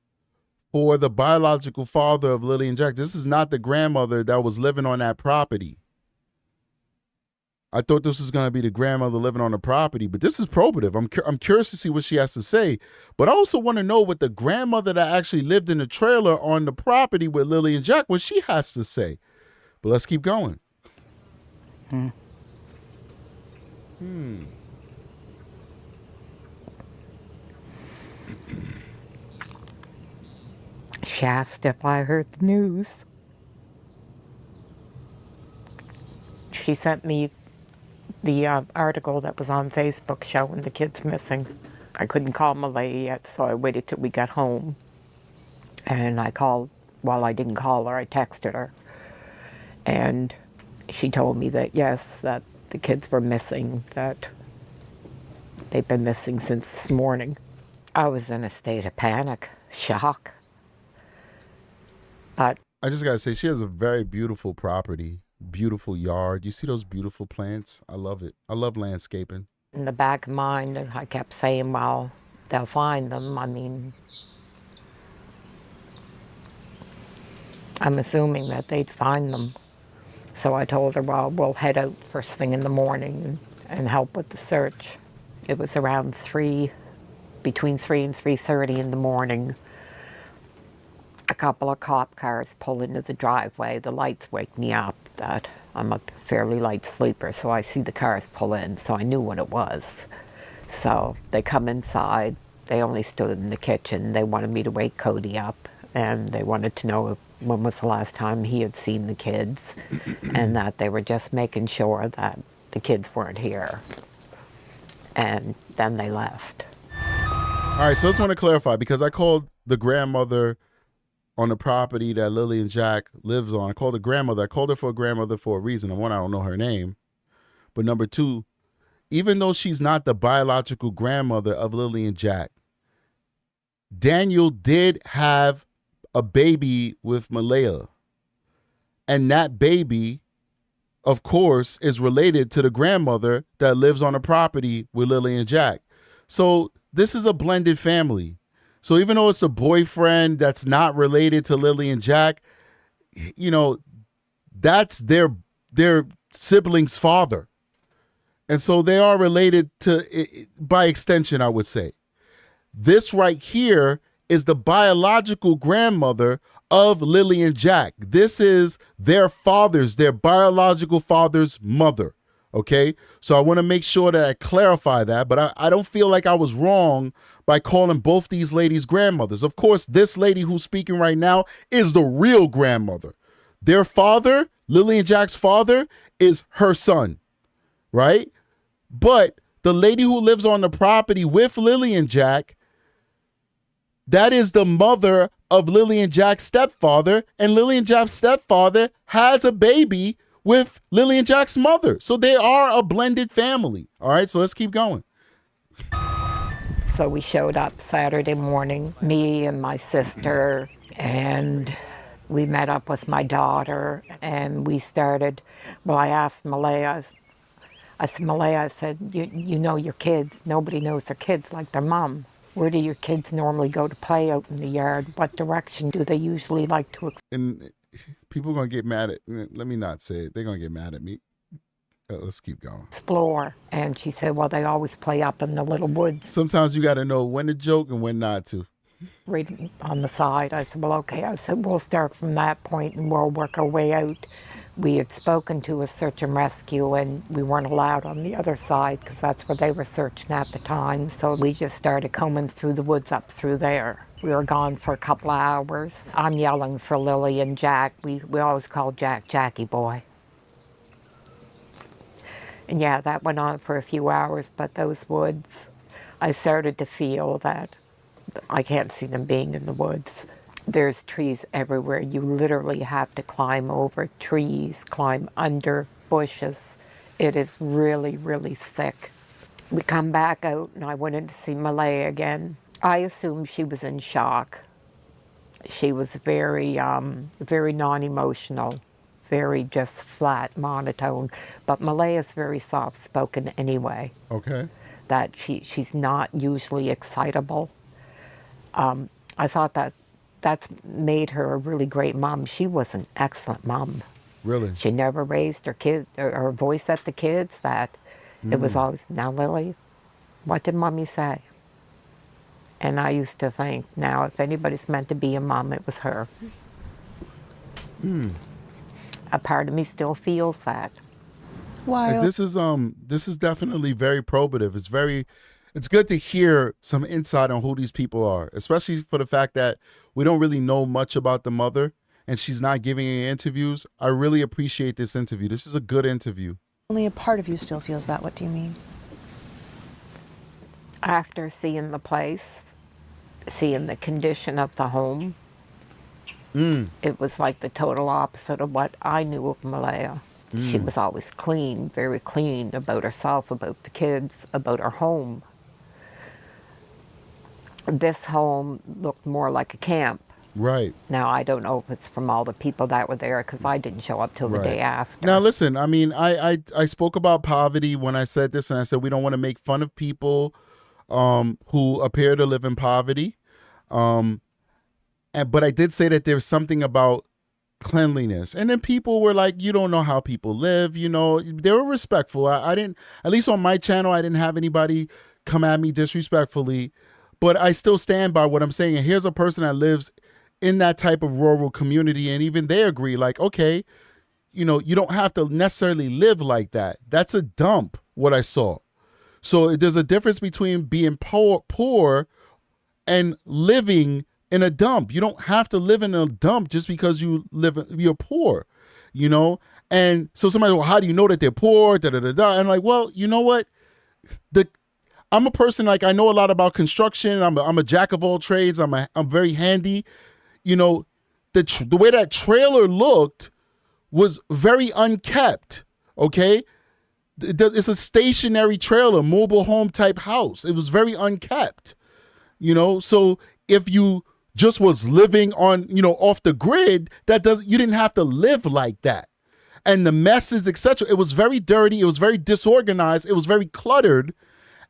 for the biological father of Lily and Jack. This is not the grandmother that was living on that property. I thought this was going to be the grandmother living on the property, but this is probative. I'm curious to see what she has to say. But I also want to know what the grandmother that actually lived in the trailer on the property with Lily and Jack, what she has to say. But let's keep going. She asked if I heard the news. She sent me the article that was on Facebook showing the kids missing. I couldn't call Malaya yet, so I waited till we got home. And I called, well, I didn't call her, I texted her. And she told me that, yes, that the kids were missing, that they've been missing since this morning. I was in a state of panic, shock. But I just got to say, she has a very beautiful property, beautiful yard. You see those beautiful plants? I love it. I love landscaping. in the back of my mind, I kept saying, well, they'll find them. I mean, I'm assuming that they'd find them. So I told her, well, we'll head out first thing in the morning and help with the search. It was around between 3 and 3:30 in the morning. A couple of cop cars pull into the driveway. The lights wake me up that I'm a fairly light sleeper, so I see the cars pull in, so I knew what it was. So they come inside. They only stood in the kitchen. They wanted me to wake Cody up, and they wanted to know when was the last time he had seen the kids, and that they were just making sure that the kids weren't here. And then they left. All right, so I just want to clarify, because I called the grandmother on the property that Lily and Jack lives on. I called the grandmother. I called her for a grandmother for a reason. One, I don't know her name. But number two, even though she's not the biological grandmother of Lily and Jack, Daniel did have a baby with Malaya. And that baby, of course, is related to the grandmother that lives on the property with Lily and Jack. So this is a blended family. So even though it's a boyfriend that's not related to Lily and Jack, you know, that's their sibling's father. And so they are related to, by extension, I would say. This right here is the biological grandmother of Lily and Jack. This is their biological father's mother. Okay, so I want to make sure that I clarify that, but I don't feel like I was wrong by calling both these ladies grandmothers. Of course, this lady who's speaking right now is the real grandmother. Their father, Lily and Jack's father, is her son, right? But the lady who lives on the property with Lily and Jack, that is the mother of Lily and Jack's stepfather, and Lily and Jack's stepfather has a baby with Lily and Jack's mother. So they are a blended family. All right, so let's keep going. So we showed up Saturday morning, me and my sister, and we met up with my daughter, and we started, well, I asked Malaya, I said, you know your kids. Nobody knows their kids like their mom. Where do your kids normally go to play out in the yard? What direction do they usually like to And people are going to get mad at, let me not say it. They're going to get mad at me. Let's keep going. explore? And she said, well, they always play up in the little woods. Sometimes you got to know when to joke and when not to. right on the side. I said, well, okay. I said, we'll start from that point and we'll work our way out. We had spoken to a search and rescue and we weren't allowed on the other side because that's where they were searching at the time. So we just started combing through the woods up through there. We were gone for a couple of hours. I'm yelling for Lily and Jack. We always called Jack Jackie Boy. And yeah, that went on for a few hours, but those woods, I started to feel that I can't see them being in the woods. There's trees everywhere. You literally have to climb over trees, climb under bushes. It is really, really thick. We come back out and I went in to see Malaya again. I assumed she was in shock. She was very, very non-emotional, very just flat, monotone. But Malaya's very soft-spoken anyway. Okay. That she's not usually excitable. I thought that's made her a really great mom. She was an excellent mom. Really? She never raised her kid or her voice at the kids. That it was always, now Lily, what did mommy say? And I used to think, now if anybody's meant to be a mom, it was her. A part of me still feels that. Why? This is definitely very probative. It's good to hear some insight on who these people are, especially for the fact that we don't really know much about the mother and she's not giving any interviews. I really appreciate this interview. This is a good interview. Only a part of you still feels that. What do you mean? After seeing the place, seeing the condition of the home, it was like the total opposite of what I knew of Malaya. She was always clean, very clean about herself, about the kids, about her home. This home looked more like a camp. Right. Now, I don't know if it's from all the people that were there because I didn't show up till the day after. Now, listen, I mean, I spoke about poverty when I said this, and I said we don't want to make fun of people who appear to live in poverty. But I did say that there's something about cleanliness. And then people were like, you don't know how people live. You know, they were respectful. I didn't, at least on my channel, I didn't have anybody come at me disrespectfully. But I still stand by what I'm saying. And here's a person that lives in that type of rural community. And even they agree, like, okay, you know, you don't have to necessarily live like that. That's a dump, what I saw. So there's a difference between being poor and living in a dump. You don't have to live in a dump just because you're poor, you know? And so somebody, well, how do you know that they're poor? Da, da, da, da. And I'm like, well, you know what? I'm a person, like, I know a lot about construction. I'm a jack of all trades. I'm very handy. You know, the way that trailer looked was very unkept, okay? It's a stationary trailer, mobile home type house. It was very unkept, you know? So if you just was living on, you know, off the grid, you didn't have to live like that. And the messes, etc. It was very dirty. It was very disorganized. It was very cluttered.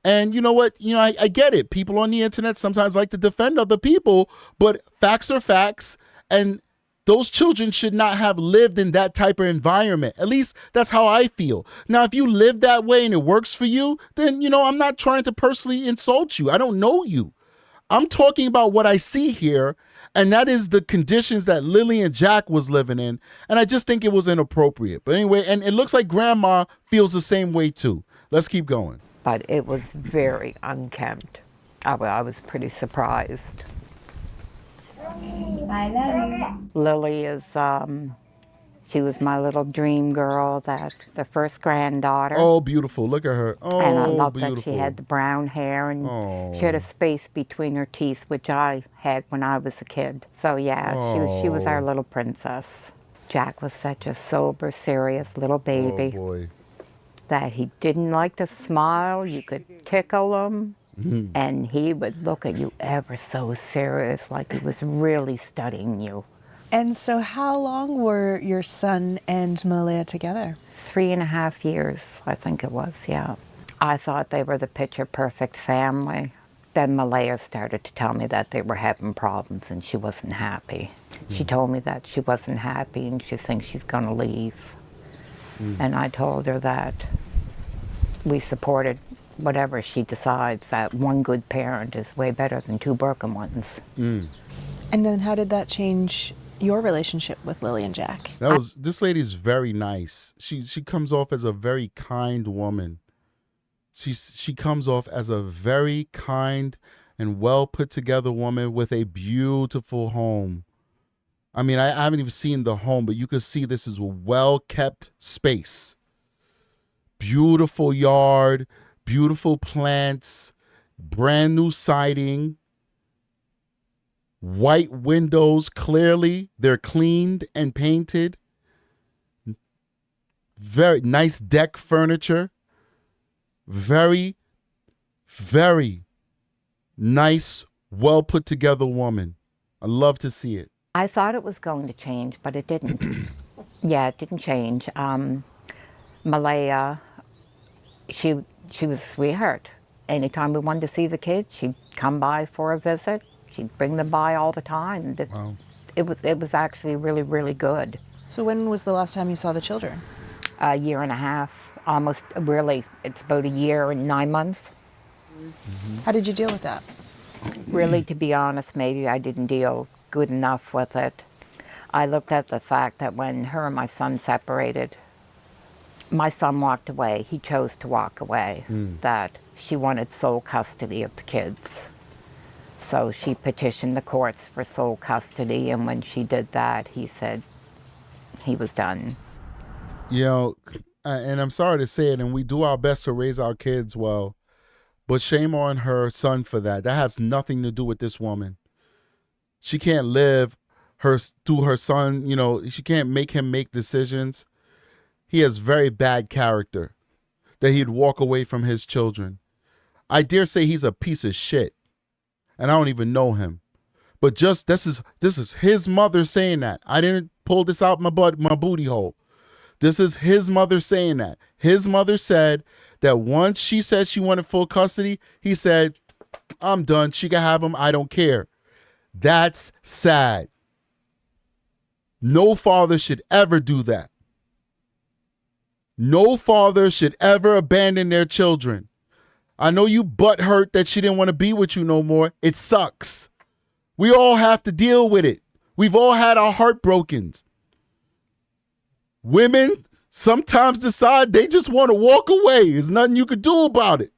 And you know what? You know, I get it. People on the internet sometimes like to defend other people, but facts are facts. And those children should not have lived in that type of environment. At least that's how I feel. Now, if you live that way and it works for you, then, you know, I'm not trying to personally insult you. I don't know you. I'm talking about what I see here, and that is the conditions that Lily and Jack was living in. And I just think it was inappropriate. But anyway, and it looks like Grandma feels the same way too. Let's keep going. But it was very unkempt. I was pretty surprised. I love you. Lily is, she was my little dream girl, the first granddaughter. Oh, beautiful. Look at her. Oh, and I love beautiful. that she had the brown hair and she had a space between her teeth, which I had when I was a kid. So yeah, she was our little princess. Jack was such a sober, serious little baby. Oh, boy. That he didn't like to smile. You could tickle him. And he would look at you ever so serious, like he was really studying you. And so how long were your son and Malaya together? 3.5 years, I think it was, yeah. I thought they were the picture-perfect family. Then Malaya started to tell me that they were having problems and she wasn't happy. She told me that she wasn't happy and she thinks she's going to leave. And I told her that we supported whatever she decides, that one good parent is way better than two broken ones. And then how did that change your relationship with Lily and Jack? This lady's very nice. She comes off as a very kind woman. She comes off as a very kind and well put together woman with a beautiful home. I mean, I haven't even seen the home, but you can see this is a well kept space. Beautiful yard, beautiful plants, brand new siding, white windows. Clearly, they're cleaned and painted. Very nice deck furniture. Very, very nice, well put together woman. I love to see it. I thought it was going to change, but it didn't. Yeah, it didn't change. Malaya, she was a sweetheart. Anytime we wanted to see the kids, she'd come by for a visit. She'd bring them by all the time. Wow. It was actually really, really good. So when was the last time you saw the children? A year and a half, almost, really, it's about a year and 9 months. How did you deal with that? Really, to be honest, maybe I didn't deal good enough with it. I looked at the fact that when her and my son separated, my son walked away. He chose to walk away, that she wanted sole custody of the kids. So she petitioned the courts for sole custody, and when she did that, he said he was done. You know, and I'm sorry to say it, and we do our best to raise our kids well, but shame on her son for that. That has nothing to do with this woman. She can't live through her son, you know, she can't make him make decisions. He has very bad character, that he'd walk away from his children. I dare say he's a piece of shit, and I don't even know him. But just this is his mother saying that. I didn't pull this out my booty hole. This is his mother saying that. His mother said that once she said she wanted full custody, he said, I'm done. She can have him. I don't care. That's sad. No father should ever do that. No father should ever abandon their children. I know you butt hurt that she didn't want to be with you no more. It sucks. We all have to deal with it. We've all had our heart broken. Women sometimes decide they just want to walk away. There's nothing you could do about it.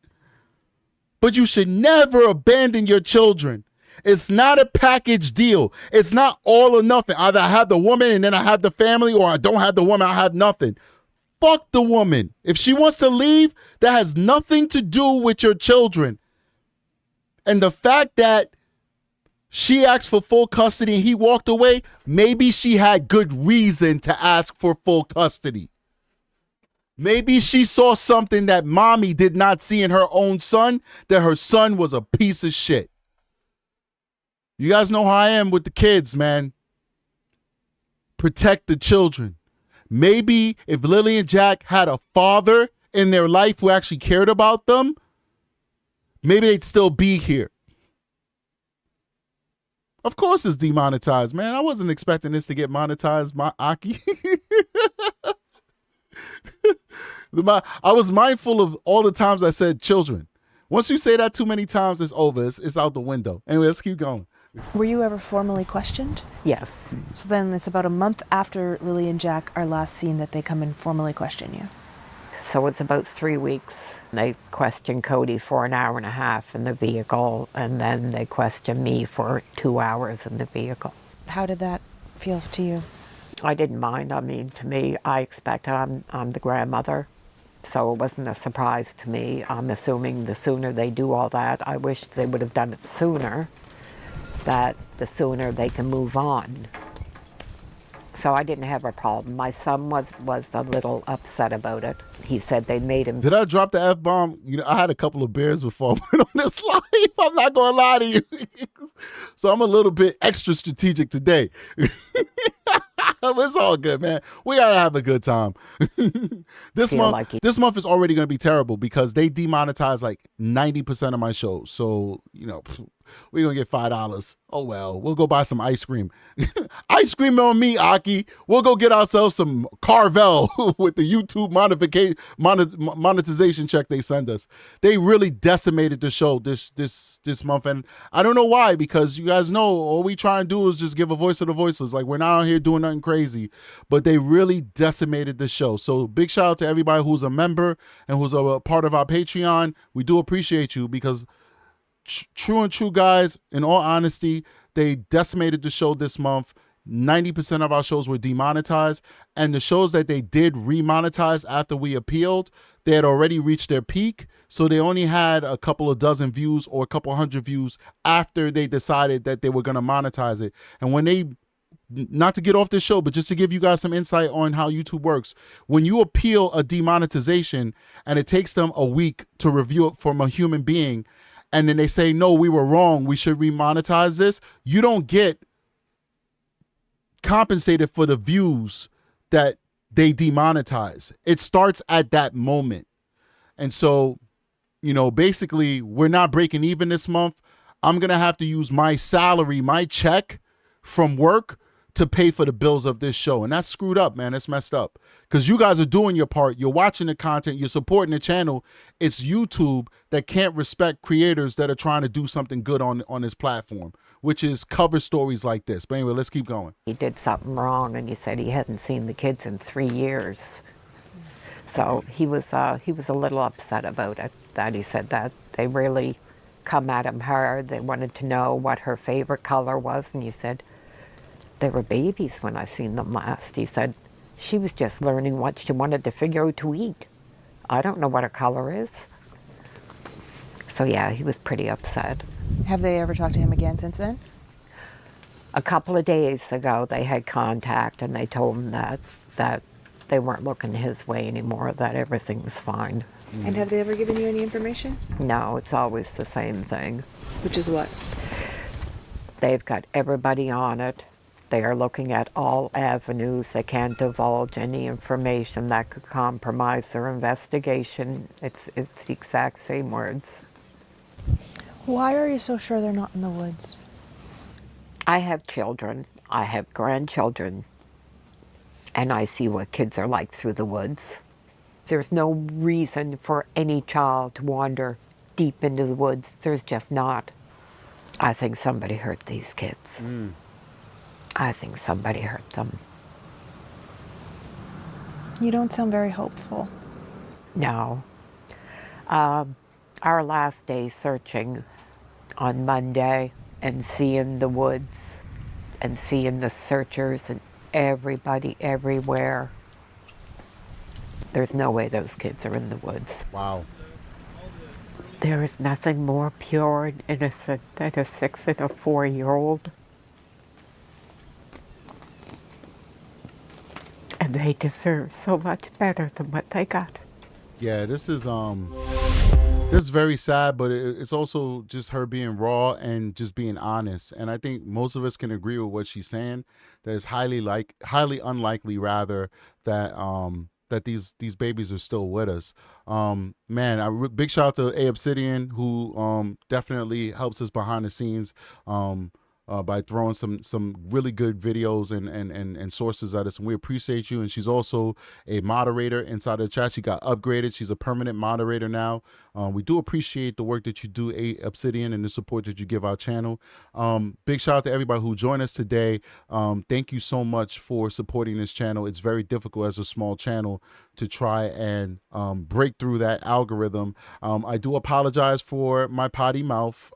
But you should never abandon your children. It's not a package deal. It's not all or nothing. Either I have the woman and then I have the family, or I don't have the woman, I have nothing. Fuck the woman. If she wants to leave, that has nothing to do with your children. And the fact that she asked for full custody and he walked away, maybe she had good reason to ask for full custody. Maybe she saw something that mommy did not see in her own son, that her son was a piece of shit. You guys know how I am with the kids, man. Protect the children. Maybe if Lily and Jack had a father in their life who actually cared about them, maybe they'd still be here. Of course it's demonetized, man. I wasn't expecting this to get monetized, my Aki. I was mindful of all the times I said children. Once you say that too many times, it's over. It's out the window. Anyway, let's keep going. Were you ever formally questioned? Yes. So then it's about a month after Lily and Jack are last seen that they come and formally question you. So it's about 3 weeks. They question Cody for an hour and a half in the vehicle, and then they question me for 2 hours in the vehicle. How did that feel to you? I didn't mind. I mean, to me, I expected, I'm the grandmother, so it wasn't a surprise to me. I'm assuming the sooner they do all that, I wish they would have done it sooner, that the sooner they can move on. So I didn't have a problem. My son was a little upset about it. He said they made him. Did I drop the F-bomb? You know, I had a couple of beers before I went on this live. I'm not going to lie to you. So I'm a little bit extra strategic today. It's all good, man. We got to have a good time. This month is already going to be terrible because they demonetize like 90% of my shows. So, you know, we gonna get $5. Oh well, we'll go buy some ice cream. Ice cream on me, Aki. We'll go get ourselves some Carvel with the YouTube monetization check they send us. They really decimated the show this month, and I don't know why, because you guys know all we try and do is just give a voice to the voiceless. Like, we're not out here doing nothing crazy, but they really decimated the show. So big shout out to everybody who's a member and who's a part of our Patreon. We do appreciate you, because true guys, in all honesty, they decimated the show this month. 90% of our shows were demonetized, and the shows that they did remonetize after we appealed, they had already reached their peak, so they only had a couple of dozen views or a couple hundred views after they decided that they were going to monetize it. And when they, not to get off this show, but just to give you guys some insight on how YouTube works, when you appeal a demonetization and it takes them a week to review it from a human being, and then they say, no, we were wrong, we should remonetize this, you don't get compensated for the views that they demonetize. It starts at that moment. And so, you know, basically, we're not breaking even this month. I'm going to have to use my salary, my check from work to pay for the bills of this show. And that's screwed up, man. That's messed up. Because you guys are doing your part. You're watching the content. You're supporting the channel. It's YouTube that can't respect creators that are trying to do something good on this platform, which is cover stories like this. But anyway, let's keep going. He did something wrong, and he said he hadn't seen the kids in 3 years. So he was a little upset about it, that he said that they really come at him hard. They wanted to know what her favorite color was, and he said, they were babies when I seen them last. He said, she was just learning what she wanted to figure out to eat. I don't know what her color is. So yeah, he was pretty upset. Have they ever talked to him again since then? A couple of days ago, they had contact, and they told him that they weren't looking his way anymore, that everything was fine. And have they ever given you any information? No, it's always the same thing. Which is what? They've got everybody on it. They are looking at all avenues. They can't divulge any information that could compromise their investigation. It's the exact same words. Why are you so sure they're not in the woods? I have children. I have grandchildren. And I see what kids are like through the woods. There's no reason for any child to wander deep into the woods. There's just not. I think somebody hurt these kids. I think somebody hurt them. You don't sound very hopeful. No. Our last day searching on Monday and seeing the woods and seeing the searchers and everybody everywhere. There's no way those kids are in the woods. Wow. There is nothing more pure and innocent than a 6 and a 4-year-old. And they deserve so much better than what they got. Yeah, this is very sad, but it's also just her being raw and just being honest. And I think most of us can agree with what she's saying. That it's highly unlikely, rather, that that these babies are still with us. Man, big shout out to A Obsidian, who definitely helps us behind the scenes. By throwing some really good videos and sources at us, and we appreciate you. And she's also a moderator inside of the chat. She got upgraded. She's a permanent moderator now. We do appreciate the work that you do, A Obsidian, and the support that you give our channel. Big shout out to everybody who joined us today. Thank you so much for supporting this channel. It's very difficult as a small channel to try and break through that algorithm. I do apologize for my potty mouth.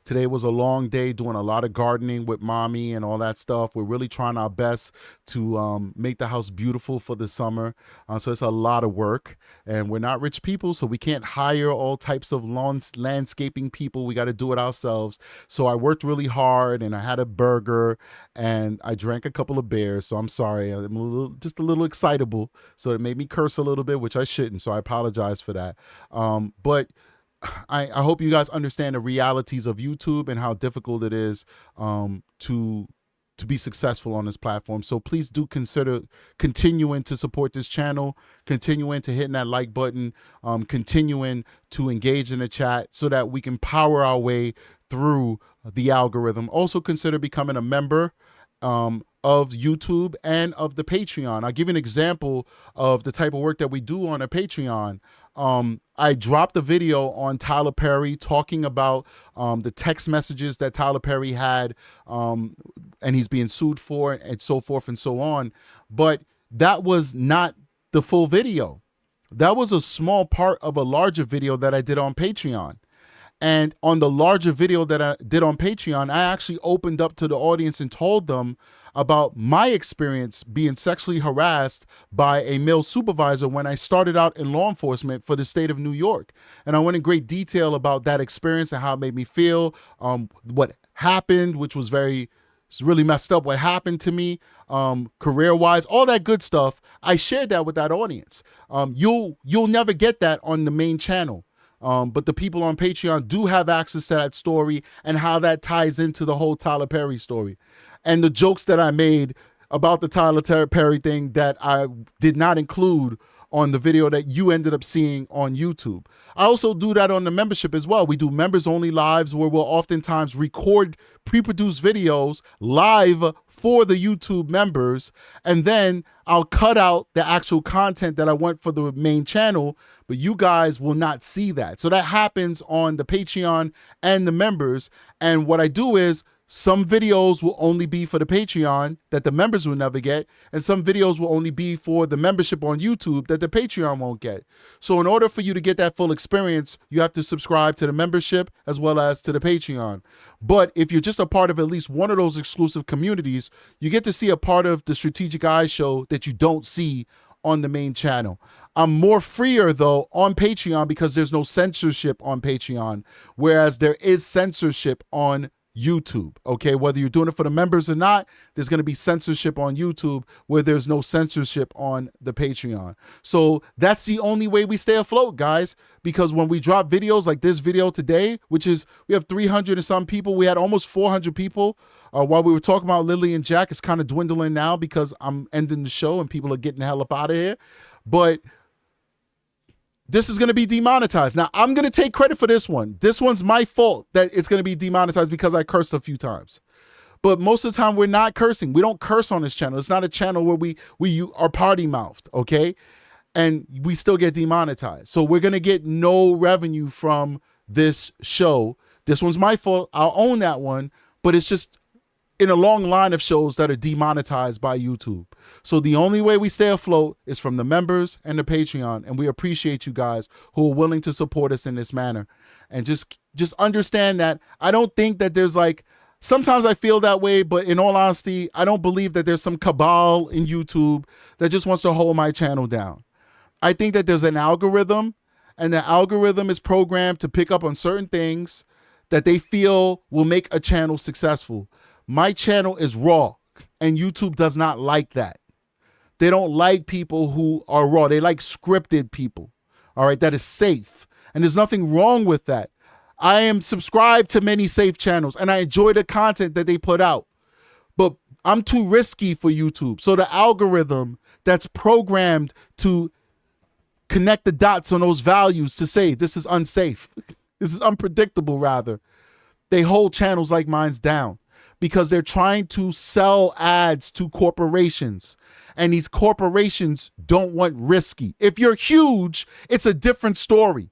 Today was a long day doing a lot of gardening with mommy and all that stuff. We're really trying our best to make the house beautiful for the summer. So it's a lot of work, and we're not rich people, so we can't hire all types of landscaping people. We got to do it ourselves. So I worked really hard, and I had a burger, and I drank a couple of beers. So I'm sorry. I'm just a little excitable. So it made me curse a little bit, which I shouldn't. So I apologize for that. But I hope you guys understand the realities of YouTube and how difficult it is to be successful on this platform. So please do consider continuing to support this channel, continuing to hitting that like button, continuing to engage in the chat so that we can power our way through the algorithm. Also consider becoming a member of YouTube and of the Patreon. I'll give you an example of the type of work that we do on a Patreon. I dropped a video on Tyler Perry talking about the text messages that Tyler Perry had, and he's being sued for, and so forth and so on. But that was not the full video. That was a small part of a larger video that I did on Patreon. And on the larger video that I did on Patreon, I actually opened up to the audience and told them about my experience being sexually harassed by a male supervisor when I started out in law enforcement for the state of New York. And I went in great detail about that experience and how it made me feel, what happened, which was really messed up, what happened to me, career-wise, all that good stuff. I shared that with that audience. You'll never get that on the main channel. But the people on Patreon do have access to that story and how that ties into the whole Tyler Perry story. And the jokes that I made about the Tyler Perry thing that I did not include on the video that you ended up seeing on YouTube. I also do that on the membership as well. We do members only lives where we'll oftentimes record pre-produced videos live for the YouTube members. And then I'll cut out the actual content that I want for the main channel, but you guys will not see that. So that happens on the Patreon and the members. And what I do is some videos will only be for the Patreon that the members will never get, and some videos will only be for the membership on YouTube that the Patreon won't get. So in order for you to get that full experience, you have to subscribe to the membership as well as to the Patreon. But if you're just a part of at least one of those exclusive communities, you get to see a part of the Strategic Eyes show that you don't see on the main channel. I'm more freer though on Patreon because there's no censorship on Patreon, whereas there is censorship on YouTube. Okay, whether you're doing it for the members or not, there's going to be censorship on YouTube where there's no censorship on the Patreon. So that's the only way we stay afloat, guys, because when we drop videos like this video today, which is, we have 300 and some people, we had almost 400 people while we were talking about Lily and Jack. It's kind of dwindling now because I'm ending the show and people are getting the hell up out of here. But this is going to be demonetized. Now, I'm going to take credit for this one. This one's my fault that it's going to be demonetized because I cursed a few times. But most of the time, we're not cursing. We don't curse on this channel. It's not a channel where we are party mouthed, okay? And we still get demonetized. So we're going to get no revenue from this show. This one's my fault. I'll own that one. But it's just in a long line of shows that are demonetized by YouTube. So the only way we stay afloat is from the members and the Patreon. And we appreciate you guys who are willing to support us in this manner. And just understand that I don't think that there's like, sometimes I feel that way, but in all honesty, I don't believe that there's some cabal in YouTube that just wants to hold my channel down. I think that there's an algorithm, and the algorithm is programmed to pick up on certain things that they feel will make a channel successful. My channel is raw, and YouTube does not like that. They don't like people who are raw. They like scripted people, all right, that is safe. And there's nothing wrong with that. I am subscribed to many safe channels, and I enjoy the content that they put out. But I'm too risky for YouTube. So the algorithm that's programmed to connect the dots on those values to say this is unsafe, this is unpredictable rather, they hold channels like mine's down. Because they're trying to sell ads to corporations. And these corporations don't want risky. If you're huge, it's a different story.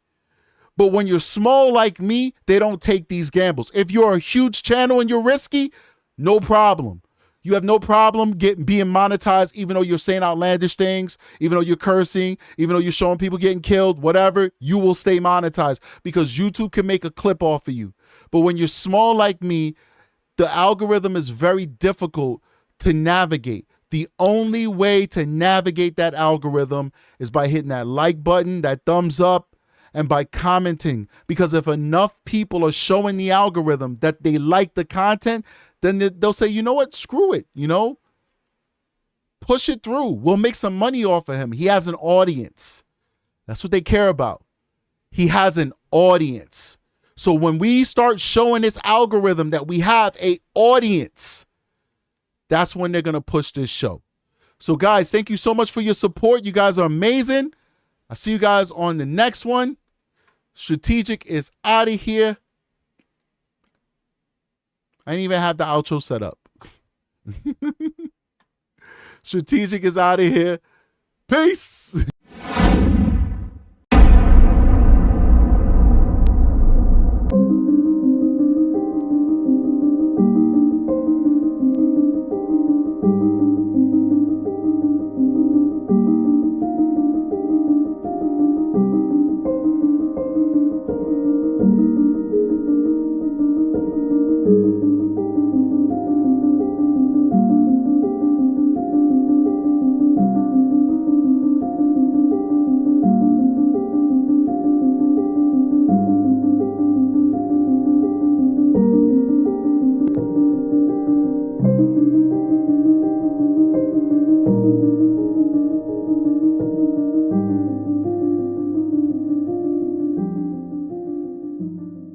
But when you're small like me, they don't take these gambles. If you're a huge channel and you're risky, no problem. You have no problem being monetized, even though you're saying outlandish things, even though you're cursing, even though you're showing people getting killed, whatever, you will stay monetized because YouTube can make a clip off of you. But when you're small like me, the algorithm is very difficult to navigate. The only way to navigate that algorithm is by hitting that like button, that thumbs up, and by commenting. Because if enough people are showing the algorithm that they like the content, then they'll say, you know what, screw it, you know? Push it through. We'll make some money off of him. He has an audience. That's what they care about. He has an audience. So when we start showing this algorithm that we have an audience, that's when they're going to push this show. So guys, thank you so much for your support. You guys are amazing. I'll see you guys on the next one. Strategic is out of here. I didn't even have the outro set up. Strategic is out of here. Peace.